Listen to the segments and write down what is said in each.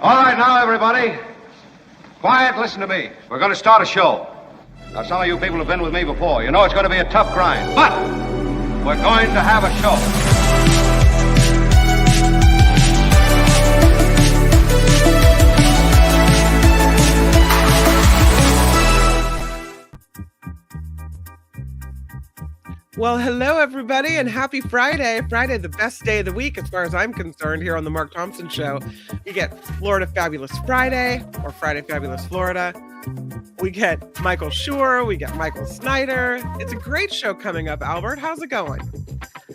All right, now, everybody. Quiet, listen to me. We're going to start a show. Now, some of you people have been with me before. You know it's going to be a tough grind, but we're going to have a show. Well, hello, everybody, and happy Friday. Friday, the best day of the week, as far as I'm concerned, here on the Mark Thompson Show. You get Florida Fabulous Friday, or Friday Fabulous Florida. We get Michael Shure. We get MichaelSnyder. It's a great show coming up. Albert, how's it going?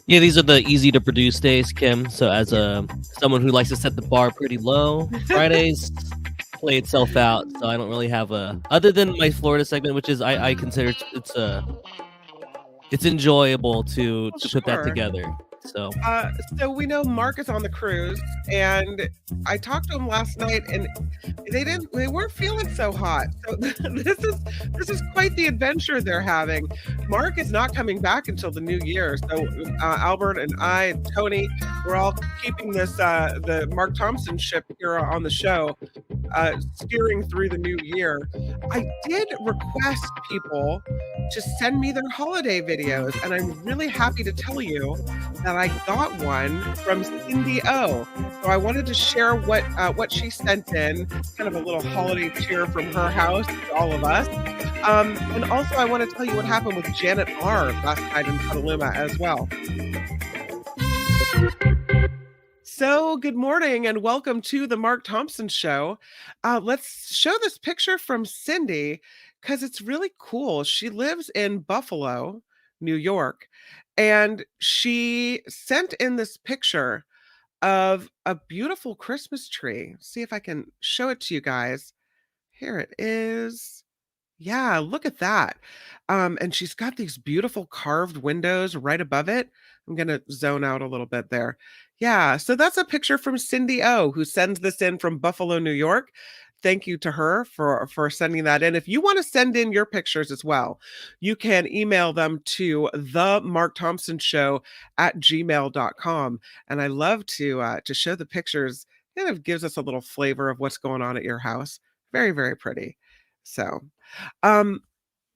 Yeah, these are the easy to produce days, Kim. So as someone who likes to set the bar pretty low, Fridays play itself out. So I don't really have other than my Florida segment, which is I consider it's enjoyable to put that together. So we know Mark is on the cruise, and I talked to him last night, and they weren't feeling so hot. So this is quite the adventure they're having. Mark is not coming back until the new year. So Albert and I and Tony, we're all keeping this the Mark Thompson ship here on the show, steering through the new year. I did request people to send me their holiday videos, and I'm really happy to tell you that I got one from Cindy O. So I wanted to share what she sent in, kind of a little holiday cheer from her house to all of us. And also I want to tell you what happened with Janet R. last night in Petaluma as well. So good morning and welcome to the Mark Thompson Show. Let's show this picture from Cindy because it's really cool. She lives in Buffalo, New York, and she sent in this picture of a beautiful Christmas tree. See if I can show it to you guys. Here it is. Yeah, look at that. And she's got these beautiful carved windows right above it. I'm going to zone out a little bit there. Yeah, so that's a picture from Cindy O, who sends this in from Buffalo, New York. Thank you to her for sending that in. If you want to send in your pictures as well, you can email them to themarkthompsonshow@gmail.com. And I love to show the pictures. It kind of gives us a little flavor of what's going on at your house. Very, very pretty. So,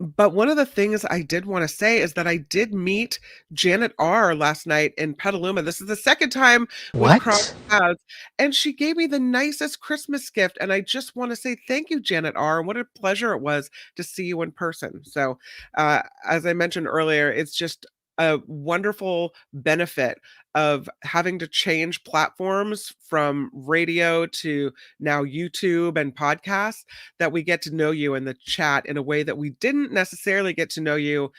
but one of the things I did want to say is that I did meet Janet R. last night in Petaluma. This is the second time we've crossed paths, and she gave me the nicest Christmas gift. And I just want to say thank you, Janet R. And what a pleasure it was to see you in person. So, as I mentioned earlier, it's just a wonderful benefit of having to change platforms from radio to now YouTube and podcasts, that we get to know you in the chat in a way that we didn't necessarily get to know you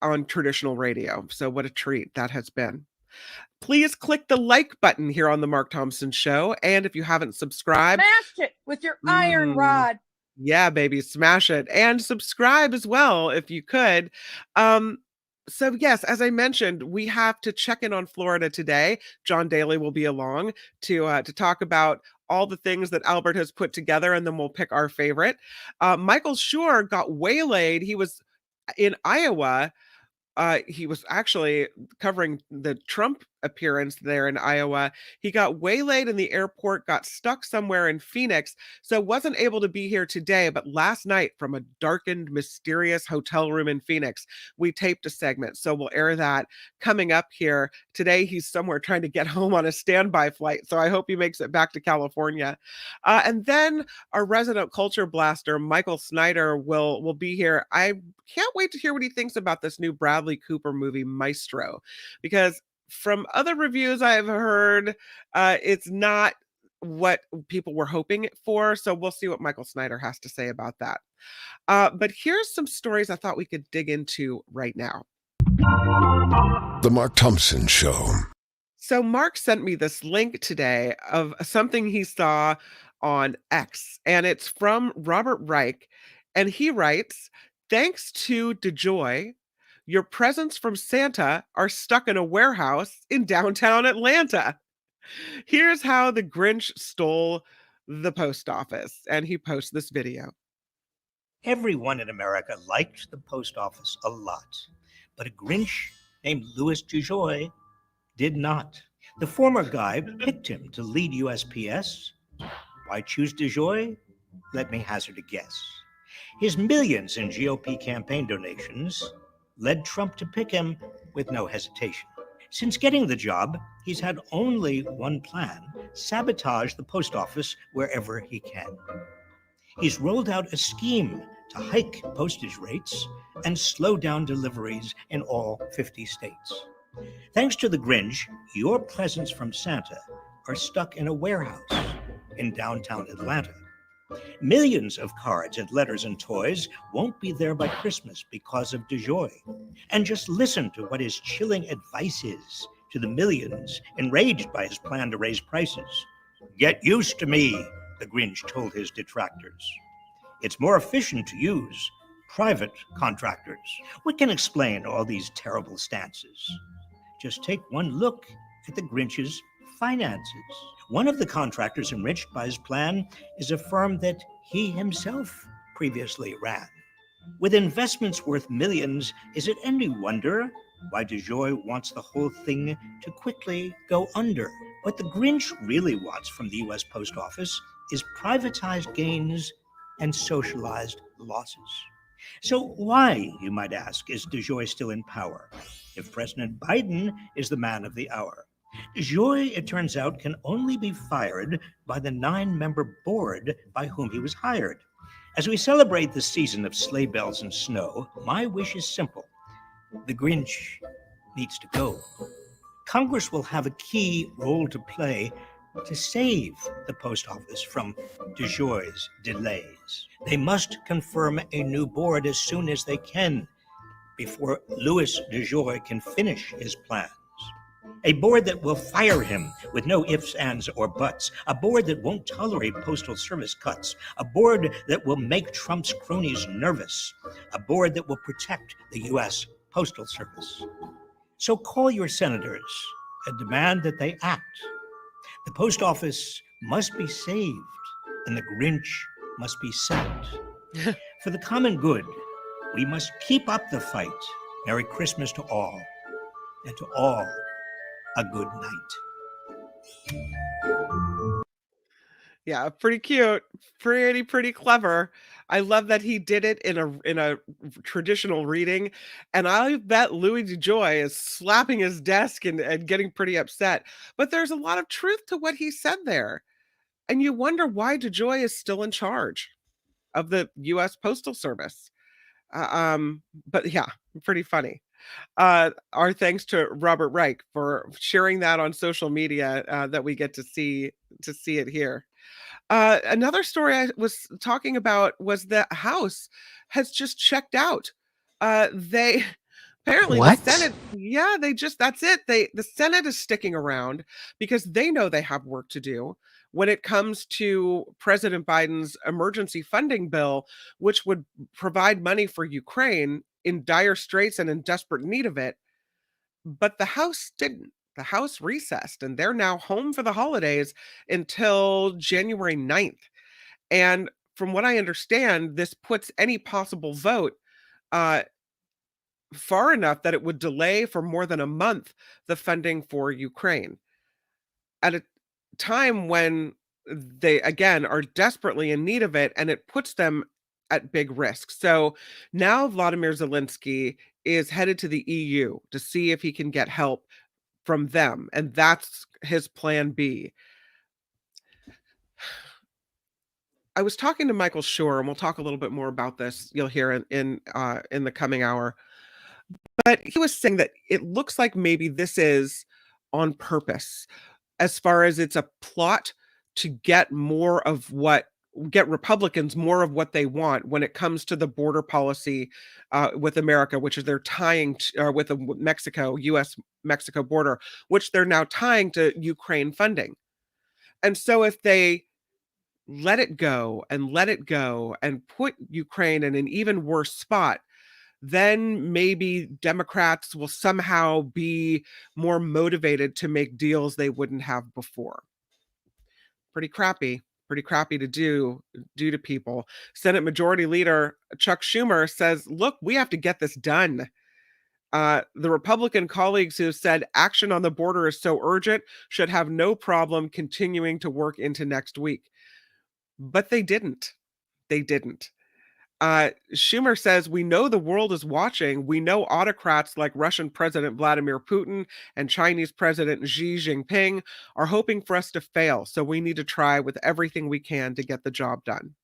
on traditional radio. So what a treat that has been. Please click the like button here on the Mark Thompson Show. And if you haven't subscribed, smash it with your iron rod. Yeah, baby, smash it. And subscribe as well if you could. So yes, as I mentioned, we have to check in on Florida today. John Daly will be along to talk about all the things that Albert has put together, and then we'll pick our favorite. Michael Shure got waylaid. He was in Iowa. He was actually covering the Trump appearance there in Iowa. He got waylaid in the airport, got stuck somewhere in Phoenix, so wasn't able to be here today. But last night, from a darkened, mysterious hotel room in Phoenix, we taped a segment. So we'll air that coming up here. Today, he's somewhere trying to get home on a standby flight. So I hope he makes it back to California. And then our resident culture blaster, Michael Snyder, will be here. I can't wait to hear what he thinks about this new Bradley Cooper movie, Maestro, because from other reviews I've heard, it's not what people were hoping for. So we'll see what Michael Snyder has to say about that. But here's some stories I thought we could dig into right now. The Mark Thompson Show. So Mark sent me this link today of something he saw on X, and it's from Robert Reich. And he writes, "Thanks to De Joy, your presents from Santa are stuck in a warehouse in downtown Atlanta. Here's how the Grinch stole the post office." And he posts this video. Everyone in America liked the post office a lot, but a Grinch named Louie De Joy did not. The former guy picked him to lead USPS, Why choose De Joy? Let me hazard a guess. His millions in GOP campaign donations led Trump to pick him with no hesitation. Since getting the job, he's had only one plan: sabotage the post office wherever he can. He's rolled out a scheme to hike postage rates and slow down deliveries in all 50 states. Thanks to the Grinch, your presents from Santa are stuck in a warehouse in downtown Atlanta. Millions of cards and letters and toys won't be there by Christmas because of De Joy. And just listen to what his chilling advice is to the millions enraged by his plan to raise prices. Get used to me, the Grinch told his detractors. It's more efficient to use private contractors. What can explain all these terrible stances? Just take one look at the Grinch's finances. One of the contractors enriched by his plan is a firm that he himself previously ran. With investments worth millions, is it any wonder why De Joy wants the whole thing to quickly go under? What the Grinch really wants from the U.S. Post Office is privatized gains and socialized losses. So why, you might ask, is De Joy still in power if President Biden is the man of the hour? De Joy, it turns out, can only be fired by the 9-member board by whom he was hired. As we celebrate the season of sleigh bells and snow, my wish is simple. The Grinch needs to go. Congress will have a key role to play to save the post office from De Joy's delays. They must confirm a new board as soon as they can before Louie De Joy can finish his plans. A board that will fire him with no ifs, ands, or buts. A board that won't tolerate postal service cuts. A board that will make Trump's cronies nervous. A board that will protect the U.S. Postal Service. So call your senators and demand that they act. The post office must be saved, and the Grinch must be sacked. For the common good, we must keep up the fight. Merry Christmas to all, and to all, a good night. Yeah, pretty cute, pretty clever. I love that he did it in a traditional reading, and I bet Louie De Joy is slapping his desk and getting pretty upset. But there's a lot of truth to what he said there, and you wonder why De Joy is still in charge of the U.S. Postal Service. But yeah, pretty funny. Our thanks to Robert Reich for sharing that on social media that we get to see it here. Another story I was talking about was the House has just checked out. They apparently What? the Senate, yeah, that's it. The Senate is sticking around because they know they have work to do when it comes to President Biden's emergency funding bill, which would provide money for Ukraine in dire straits and in desperate need of it. But the House didn't. The House recessed, and they're now home for the holidays until January 9th. And from what I understand, this puts any possible vote far enough that it would delay for more than a month the funding for Ukraine. At a time when they, again, are desperately in need of it, and it puts them at big risk. So now Vladimir Zelensky is headed to the EU to see if he can get help from them, and that's his plan B. I was talking to Michael Shure, and we'll talk a little bit more about this. You'll hear in the coming hour. But he was saying that it looks like maybe this is on purpose, as far as it's a plot to get Republicans more of what they want when it comes to the border policy with America, which is they're tying with the U.S.-Mexico border, which they're now tying to Ukraine funding. And so if they let it go and put Ukraine in an even worse spot, then maybe Democrats will somehow be more motivated to make deals they wouldn't have before. Pretty crappy to do to people. Senate Majority Leader Chuck Schumer says, look, we have to get this done. The Republican colleagues who said action on the border is so urgent should have no problem continuing to work into next week. But they didn't. They didn't. Schumer says, we know the world is watching. We know autocrats like Russian President Vladimir Putin and Chinese President Xi Jinping are hoping for us to fail. So we need to try with everything we can to get the job done.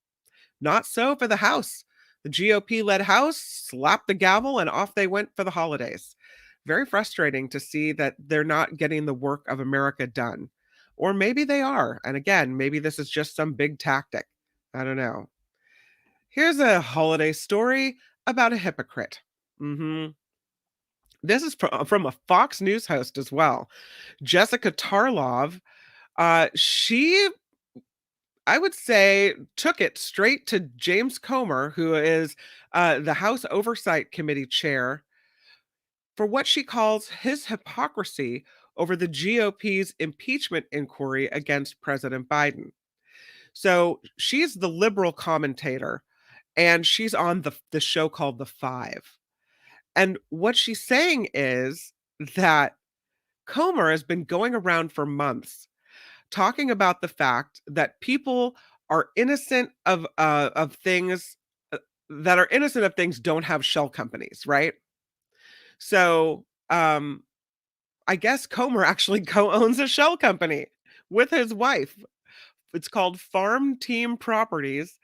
Not so for the House. The GOP-led House slapped the gavel and off they went for the holidays. Very frustrating to see that they're not getting the work of America done. Or maybe they are. And again, maybe this is just some big tactic. I don't know. Here's a holiday story about a hypocrite. This is from a Fox News host as well. Jessica Tarlov. She, I would say, took it straight to James Comer, who is the House Oversight Committee chair, for what she calls his hypocrisy over the GOP's impeachment inquiry against President Biden. So she's the liberal commentator, and she's on the show called The Five. And what she's saying is that Comer has been going around for months talking about the fact that people are innocent of things that are innocent of things don't have shell companies, right? So I guess Comer actually co-owns a shell company with his wife. It's called Farm Team Properties,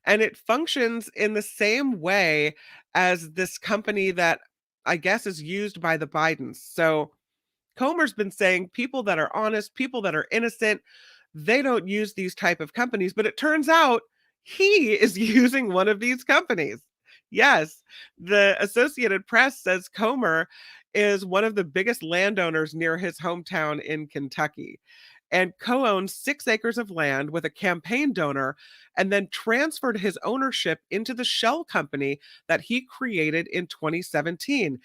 and it functions in the same way as this company that I guess is used by the Bidens. So Comer's been saying people that are honest, people that are innocent, they don't use these type of companies, but it turns out he is using one of these companies. Yes, the Associated Press says Comer is one of the biggest landowners near his hometown in Kentucky and co-owns 6 acres of land with a campaign donor and then transferred his ownership into the shell company that he created in 2017.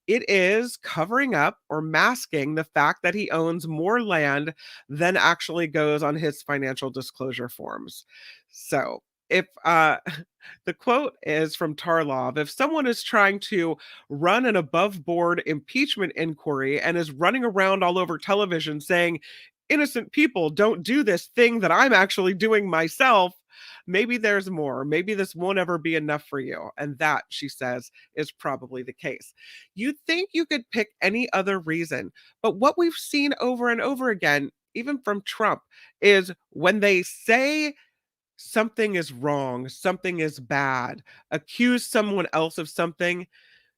It is covering up or masking the fact that he owns more land than actually goes on his financial disclosure forms. So if the quote is from Tarlov, if someone is trying to run an above board impeachment inquiry and is running around all over television saying, innocent people don't do this thing that I'm actually doing myself, maybe there's more. Maybe this won't ever be enough for you. And that, she says, is probably the case. You'd think you could pick any other reason. But what we've seen over and over again, even from Trump, is when they say something is wrong, something is bad, accuse someone else of something,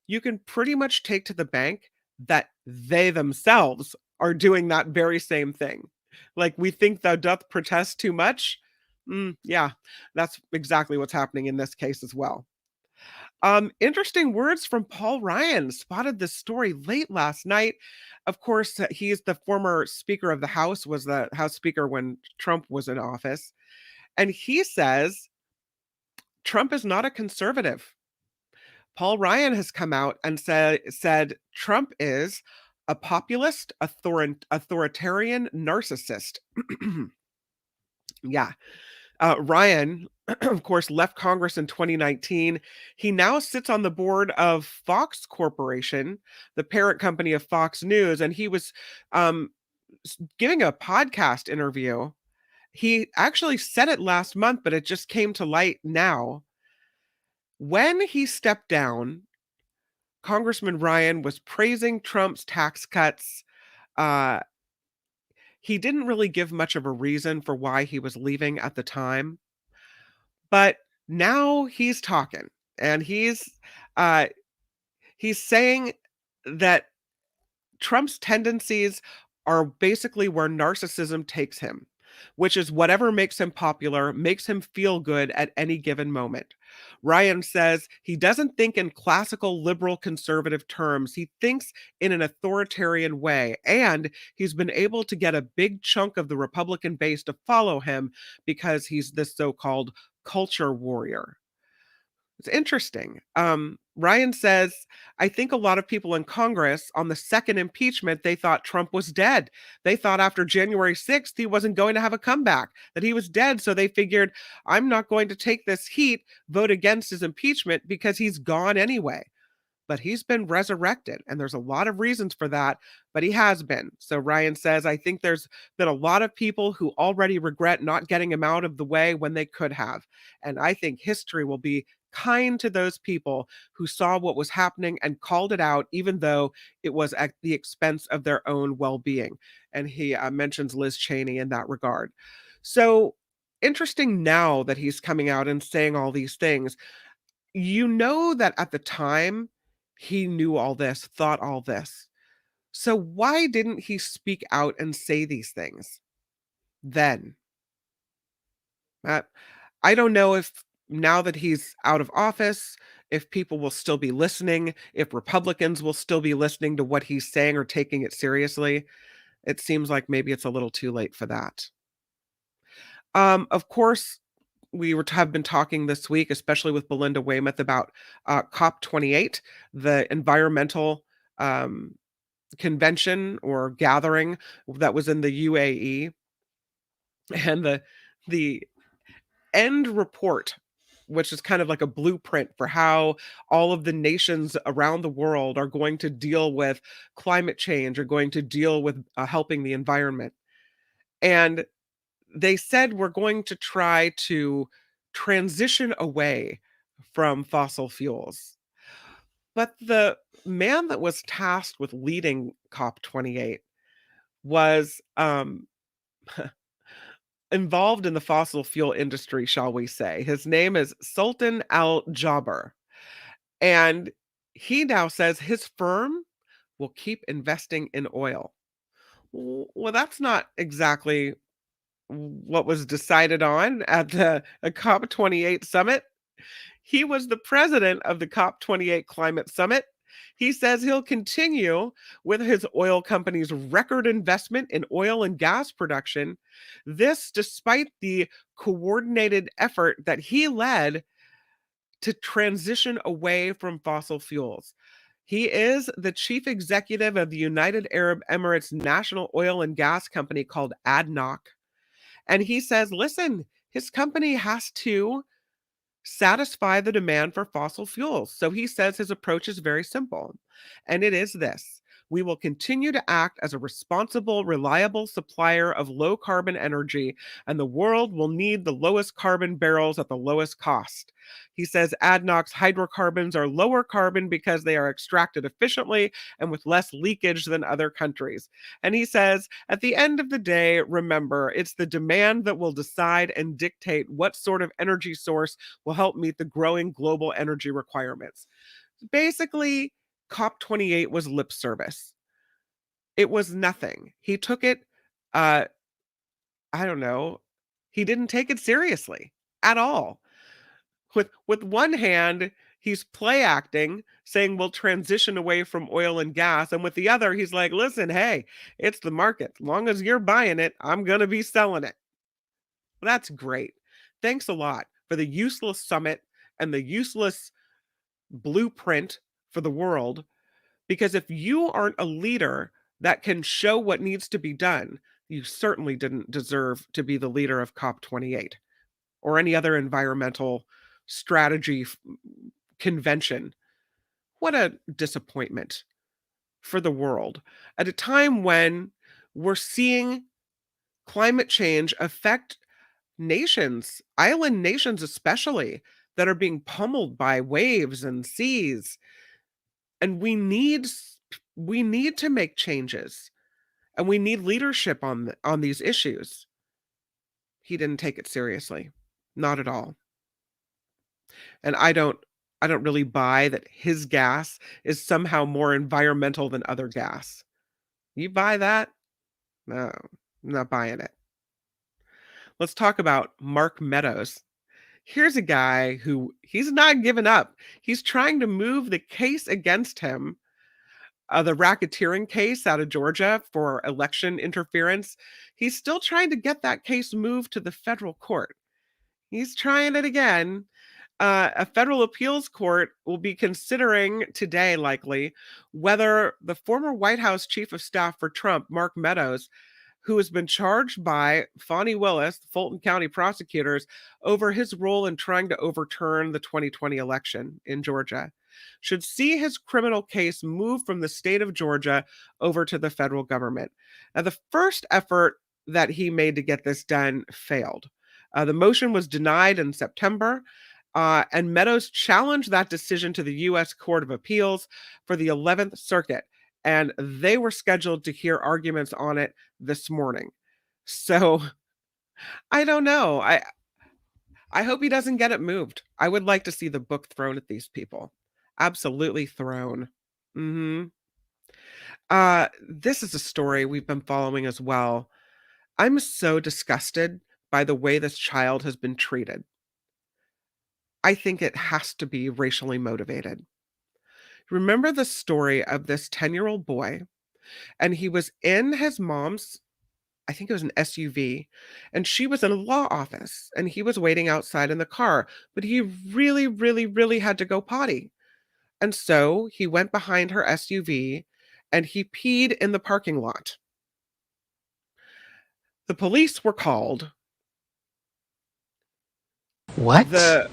you can pretty much take to the bank that they themselves are doing that very same thing. Like, we think thou doth protest too much. Yeah, that's exactly what's happening in this case as well. Interesting words from Paul Ryan. Spotted this story late last night. Of course, he's the former Speaker of the House, was the House Speaker when Trump was in office. And he says Trump is not a conservative. Paul Ryan has come out and said Trump is a populist, authoritarian narcissist. Yeah. Ryan, of course, left Congress in 2019. He now sits on the board of Fox Corporation, the parent company of Fox News, and he was giving a podcast interview. He actually said it last month, but it just came to light now. When he stepped down, Congressman Ryan was praising Trump's tax cuts. He didn't really give much of a reason for why he was leaving at the time. But now he's talking, and he's saying that Trump's tendencies are basically where narcissism takes him, which is whatever makes him popular, makes him feel good at any given moment. Ryan says he doesn't think in classical liberal conservative terms. He thinks in an authoritarian way, and he's been able to get a big chunk of the Republican base to follow him because he's this so-called culture warrior. It's interesting. Ryan says, I think a lot of people in Congress on the second impeachment, they thought Trump was dead. They thought after January 6th, he wasn't going to have a comeback, that he was dead. So they figured, I'm not going to take this heat, vote against his impeachment because he's gone anyway. but he's been resurrected. And there's a lot of reasons for that, but he has been. So Ryan says, I think there's been a lot of people who already regret not getting him out of the way when they could have. And I think history will be kind to those people who saw what was happening and called it out, even though it was at the expense of their own well-being. And he mentions Liz Cheney in that regard. So interesting now that he's coming out and saying all these things. You know that at the time he knew all this, thought all this. So why didn't he speak out and say these things then? I don't know if now that he's out of office, if people will still be listening, if Republicans will still be listening to what he's saying or taking it seriously. It seems like maybe it's a little too late for that. Of course, have been talking this week, especially with Belinda Weymouth, about COP28, the environmental convention or gathering that was in the UAE, and the end report, which is kind of like a blueprint for how all of the nations around the world are going to deal with climate change, are going to deal with helping the environment. And they said we're going to try to transition away from fossil fuels. But the man that was tasked with leading COP28 was involved in the fossil fuel industry, shall we say. His name is Sultan AlJaber. And he now says his firm will keep investing in oil. Well, that's not exactly what was decided on at the COP28 summit. He was the president of the COP28 climate summit. He says he'll continue with his oil company's record investment in oil and gas production. This despite the coordinated effort that he led to transition away from fossil fuels. He is the chief executive of the United Arab Emirates National Oil and Gas Company called ADNOC. And he says, listen, his company has to satisfy the demand for fossil fuels. So he says his approach is very simple, and it is this. We will continue to act as a responsible, reliable supplier of low carbon energy, and the world will need the lowest carbon barrels at the lowest cost. He says ADNOC's hydrocarbons are lower carbon because they are extracted efficiently and with less leakage than other countries. And he says, at the end of the day, remember, it's the demand that will decide and dictate what sort of energy source will help meet the growing global energy requirements. Basically, COP28 was lip service. It was nothing. He took it, I don't know, he didn't take it seriously at all. With one hand, he's play acting, saying we'll transition away from oil and gas. And with the other, he's like, listen, hey, it's the market. As long as you're buying it, I'm going to be selling it. That's great. Thanks a lot for the useless summit and the useless blueprint for the world. Because if you aren't a leader that can show what needs to be done, you certainly didn't deserve to be the leader of COP28 or any other environmental strategy convention. What a disappointment for the world at a time when we're seeing climate change affect nations, island nations especially, that are being pummeled by waves and seas. And we need to make changes, and we need leadership on these issues. He didn't take it seriously, not at all. And I don't really buy that his gas is somehow more environmental than other gas. You buy that? No, I'm not buying it. Let's talk about Mark Meadows. Here's a guy who he's not giving up. He's trying to move the case against him, the racketeering case out of Georgia for election interference. He's still trying to get that case moved to the federal court. He's trying it again. A federal appeals court will be considering today, likely, whether the former White House chief of staff for Trump, Mark Meadows, who has been charged by Fonnie Willis, the Fulton County prosecutors, over his role in trying to overturn the 2020 election in Georgia, should see his criminal case move from the state of Georgia over to the federal government. Now, the first effort that he made to get this done failed. The motion was denied in September, and Meadows challenged that decision to the U.S. Court of Appeals for the 11th Circuit, and they were scheduled to hear arguments on it this morning. So I don't know. I hope he doesn't get it moved. I would like to see the book thrown at these people. Absolutely thrown. This is a story we've been following as well. I'm so disgusted by the way this child has been treated. I think it has to be racially motivated. Remember the story of this 10-year-old boy, and he was in his mom's, I think it was an SUV, and she was in a law office, and he was waiting outside in the car, but he really, really, really had to go potty. And so he went behind her SUV and he peed in the parking lot. The police were called. What? The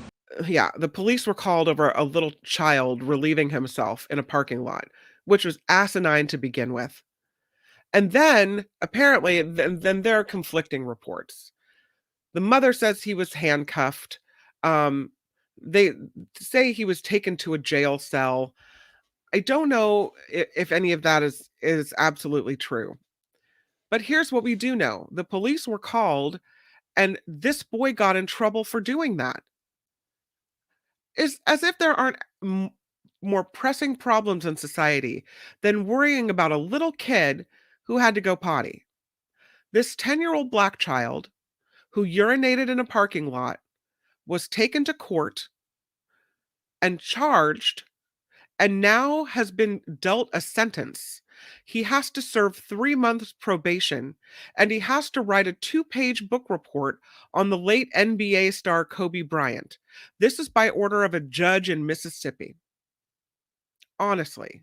police were called over a little child relieving himself in a parking lot, which was asinine to begin with. And then, apparently, then there are conflicting reports. The mother says he was handcuffed. They say he was taken to a jail cell. I don't know if any of that is absolutely true. But here's what we do know. The police were called, and this boy got in trouble for doing that. It's as if there aren't more pressing problems in society than worrying about a little kid who had to go potty. This 10-year-old black child who urinated in a parking lot was taken to court and charged, and now has been dealt a sentence. He has to serve 3 months probation, and he has to write a 2-page book report on the late NBA star Kobe Bryant. This is by order of a judge in Mississippi. Honestly,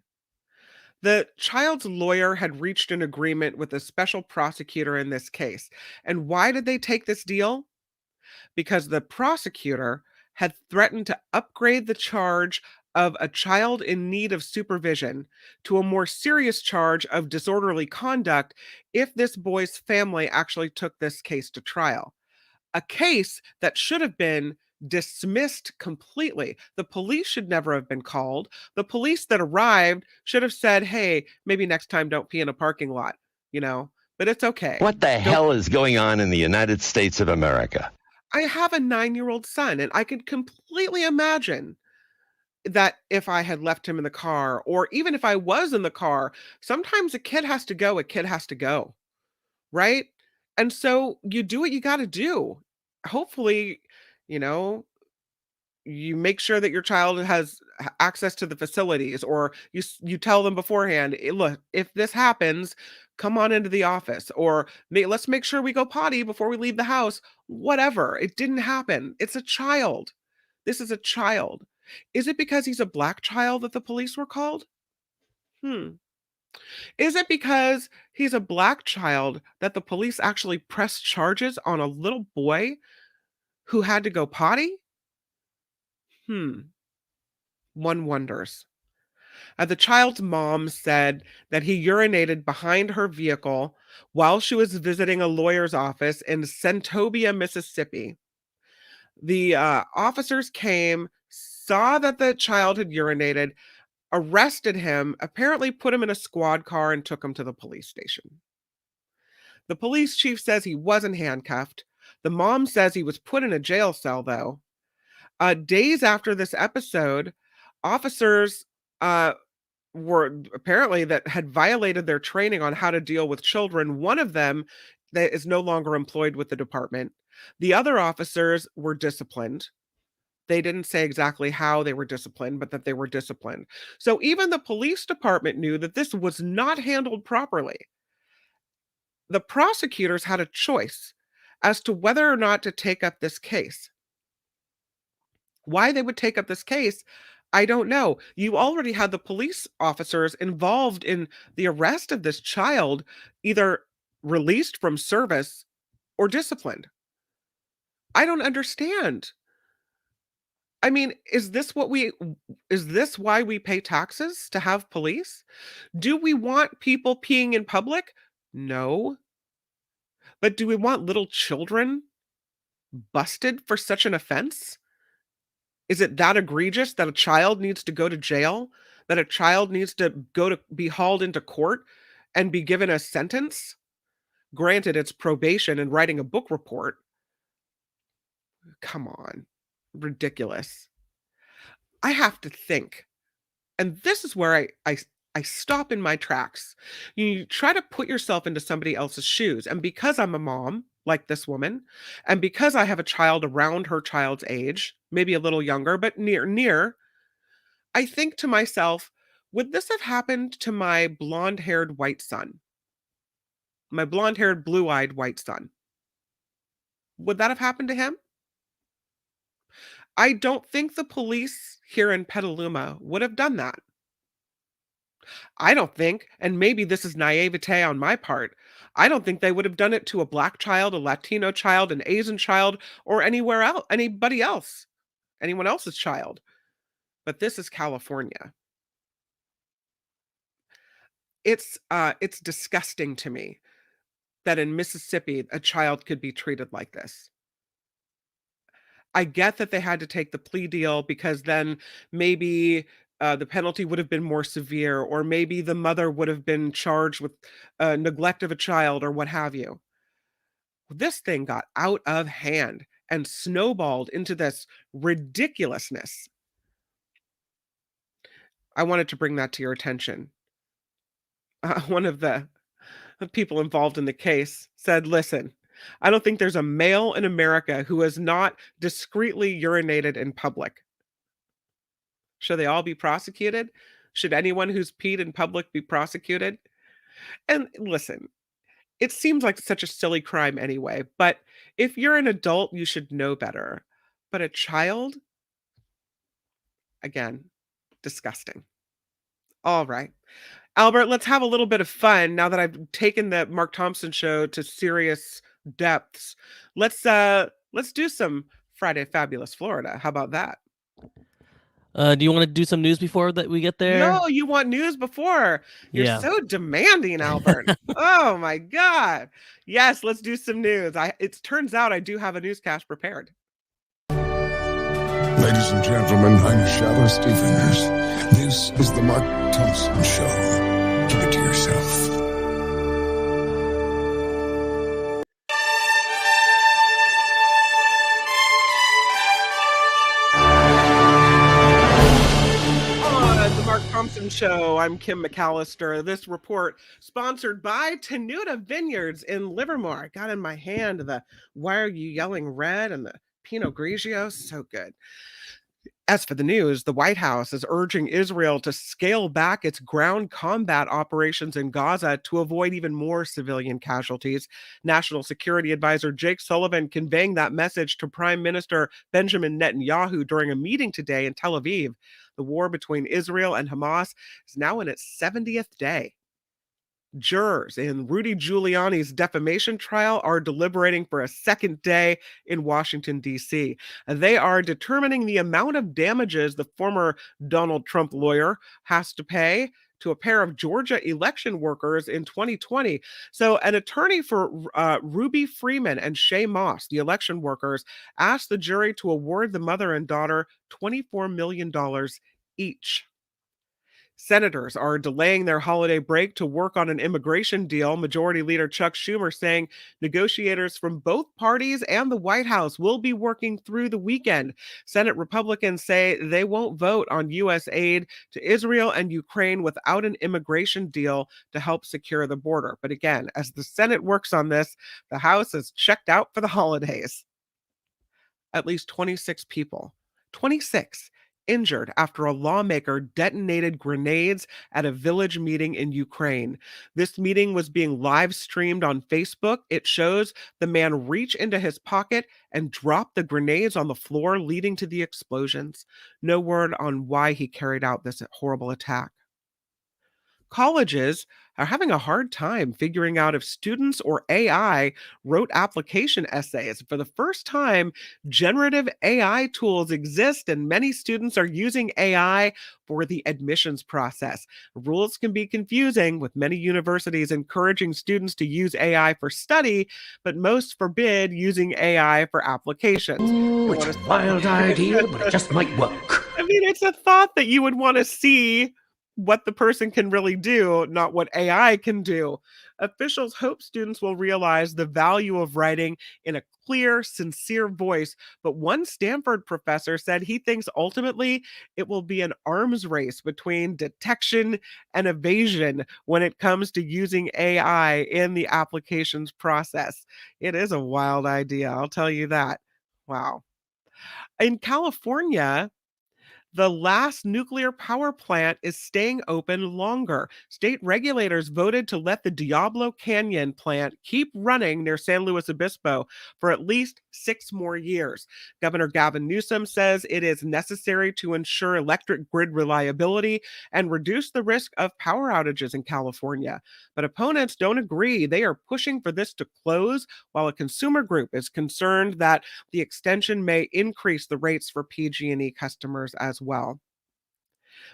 the child's lawyer had reached an agreement with a special prosecutor in this case. And why did they take this deal? Because the prosecutor had threatened to upgrade the charge of a child in need of supervision to a more serious charge of disorderly conduct if this boy's family actually took this case to trial. A case that should have been dismissed completely. The police should never have been called. The police that arrived should have said, hey, maybe next time don't pee in a parking lot, but it's okay. What the hell is going on in the United States of America? I have a 9-year-old son, and I could completely imagine that if I had left him in the car, or even if I was in the car, sometimes a kid has to go, right? And so you do what you got to do. Hopefully, you make sure that your child has access to the facilities, or you tell them beforehand, look, if this happens, come on into the office, or let's make sure we go potty before we leave the house. Whatever. It didn't happen. It's a child. This is a child. Is it because he's a black child that the police were called? Is it because he's a black child that the police actually pressed charges on a little boy who had to go potty? One wonders. The child's mom said that he urinated behind her vehicle while she was visiting a lawyer's office in Centobia, Mississippi. The officers came, saw that the child had urinated, arrested him, apparently put him in a squad car, and took him to the police station. The police chief says he wasn't handcuffed. The mom says he was put in a jail cell, though. Days after this episode, officers were apparently that had violated their training on how to deal with children. One of them that is no longer employed with the department. The other officers were disciplined. They didn't say exactly how they were disciplined, but that they were disciplined. So even the police department knew that this was not handled properly. The prosecutors had a choice as to whether or not to take up this case. Why they would take up this case, I don't know. You already had the police officers involved in the arrest of this child, either released from service or disciplined. I don't understand. I mean, is this why we pay taxes, to have police? Do we want people peeing in public? No. But do we want little children busted for such an offense? Is it that egregious that a child needs to go to jail? That a child needs to be hauled into court and be given a sentence? Granted, it's probation and writing a book report. Come on. Ridiculous. I have to think. And this is where I stop in my tracks. You try to put yourself into somebody else's shoes. And because I'm a mom, like this woman, and because I have a child around her child's age, maybe a little younger, but near, I think to myself, would this have happened to my blonde-haired white son? My blonde-haired, blue-eyed white son? Would that have happened to him? I don't think the police here in Petaluma would have done that. I don't think, and maybe this is naivete on my part, I don't think they would have done it to a black child, a Latino child, an Asian child, or anybody else, anyone else's child. But this is California. It's disgusting to me that in Mississippi a child could be treated like this. I get that they had to take the plea deal because then maybe the penalty would have been more severe, or maybe the mother would have been charged with neglect of a child or what have you. This thing got out of hand and snowballed into this ridiculousness. I wanted to bring that to your attention. One of the people involved in the case said, listen, I don't think there's a male in America who has not discreetly urinated in public. Should they all be prosecuted? Should anyone who's peed in public be prosecuted? And listen, it seems like such a silly crime anyway, but if you're an adult, you should know better. But a child? Again, disgusting. All right. Albert, let's have a little bit of fun now that I've taken the Mark Thompson show to serious depths. Let's do some Friday Fabulous Florida. How about that? Do you want to do some news before that we get there? No, you want news before. You're so demanding, Albert. Oh my God. Yes, let's do some news. It turns out I do have a newscast prepared. Ladies and gentlemen, I'm Shadow Stevens. This is the Mark Thompson Show. Keep it to yourself. On the Mark Thompson Show, I'm Kim McAllister. This report sponsored by Tenuta Vineyards in Livermore. I got in my hand the Why Are You Yelling Red and the Pinot Grigio. So good. As for the news, the White House is urging Israel to scale back its ground combat operations in Gaza to avoid even more civilian casualties. National Security Advisor Jake Sullivan conveying that message to Prime Minister Benjamin Netanyahu during a meeting today in Tel Aviv. The war between Israel and Hamas is now in its 70th day. Jurors in Rudy Giuliani's defamation trial are deliberating for a second day in Washington, D.C. They are determining the amount of damages the former Donald Trump lawyer has to pay to a pair of Georgia election workers in 2020. So an attorney for Ruby Freeman and Shay Moss, the election workers, asked the jury to award the mother and daughter $24 million each. Senators are delaying their holiday break to work on an immigration deal. Majority Leader Chuck Schumer saying negotiators from both parties and the White House will be working through the weekend. Senate Republicans say they won't vote on U.S. aid to Israel and Ukraine without an immigration deal to help secure the border. But again, as the Senate works on this, the House is checked out for the holidays. At least 26 people, 26 injured after a lawmaker detonated grenades at a village meeting in Ukraine. This meeting was being live streamed on Facebook. It shows the man reach into his pocket and drop the grenades on the floor, leading to the explosions. No word on why he carried out this horrible attack. Colleges are having a hard time figuring out if students or AI wrote application essays. For the first time, generative AI tools exist, and many students are using AI for the admissions process. Rules can be confusing, with many universities encouraging students to use AI for study, but most forbid using AI for applications. Ooh, it's a wild idea, but it just might work. I mean, it's a thought that you would want to see what the person can really do, not what AI can do. Officials hope students will realize the value of writing in a clear, sincere voice. But one Stanford professor said he thinks ultimately it will be an arms race between detection and evasion when it comes to using AI in the applications process. It is a wild idea, I'll tell you that. Wow. In California, the last nuclear power plant is staying open longer. State regulators voted to let the Diablo Canyon plant keep running near San Luis Obispo for at least 6 more years. Governor Gavin Newsom says it is necessary to ensure electric grid reliability and reduce the risk of power outages in California. But opponents don't agree. They are pushing for this to close, while a consumer group is concerned that the extension may increase the rates for PG&E customers as well.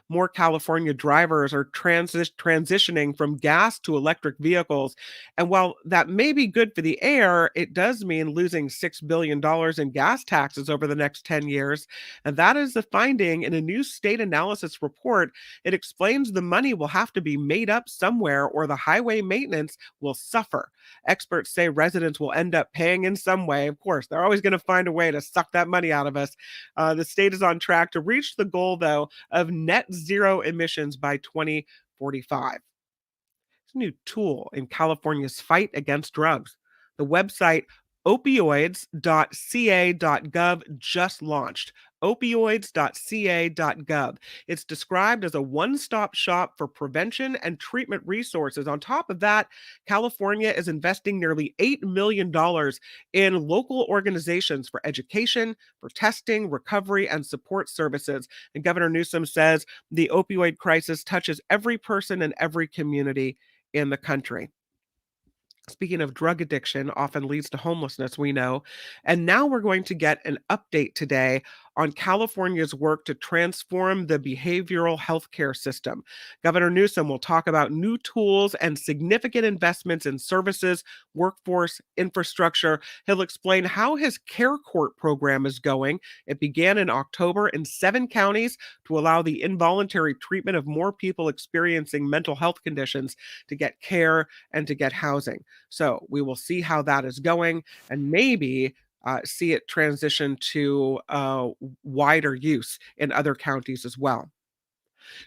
More California drivers are transitioning from gas to electric vehicles. And while that may be good for the air, it does mean losing $6 billion in gas taxes over the next 10 years. And that is the finding in a new state analysis report. It explains the money will have to be made up somewhere, or the highway maintenance will suffer. Experts say residents will end up paying in some way. Of course, they're always going to find a way to suck that money out of us. The state is on track to reach the goal, though, of net zero emissions by 2045. It's a new tool in California's fight against drugs. The website opioids.ca.gov just launched. Opioids.ca.gov. It's described as a one-stop shop for prevention and treatment resources. On top of that, California is investing nearly $8 million in local organizations for education, for testing, recovery, and support services. And Governor Newsom says the opioid crisis touches every person and every community in the country. Speaking of drug addiction, often leads to homelessness, we know. And now we're going to get an update today on California's work to transform the behavioral health care system. Governor Newsom will talk about new tools and significant investments in services, workforce, infrastructure. He'll explain how his Care Court program is going. It began in October in 7 counties to allow the involuntary treatment of more people experiencing mental health conditions to get care and to get housing. So we will see how that is going, and maybe see it transition to wider use in other counties as well.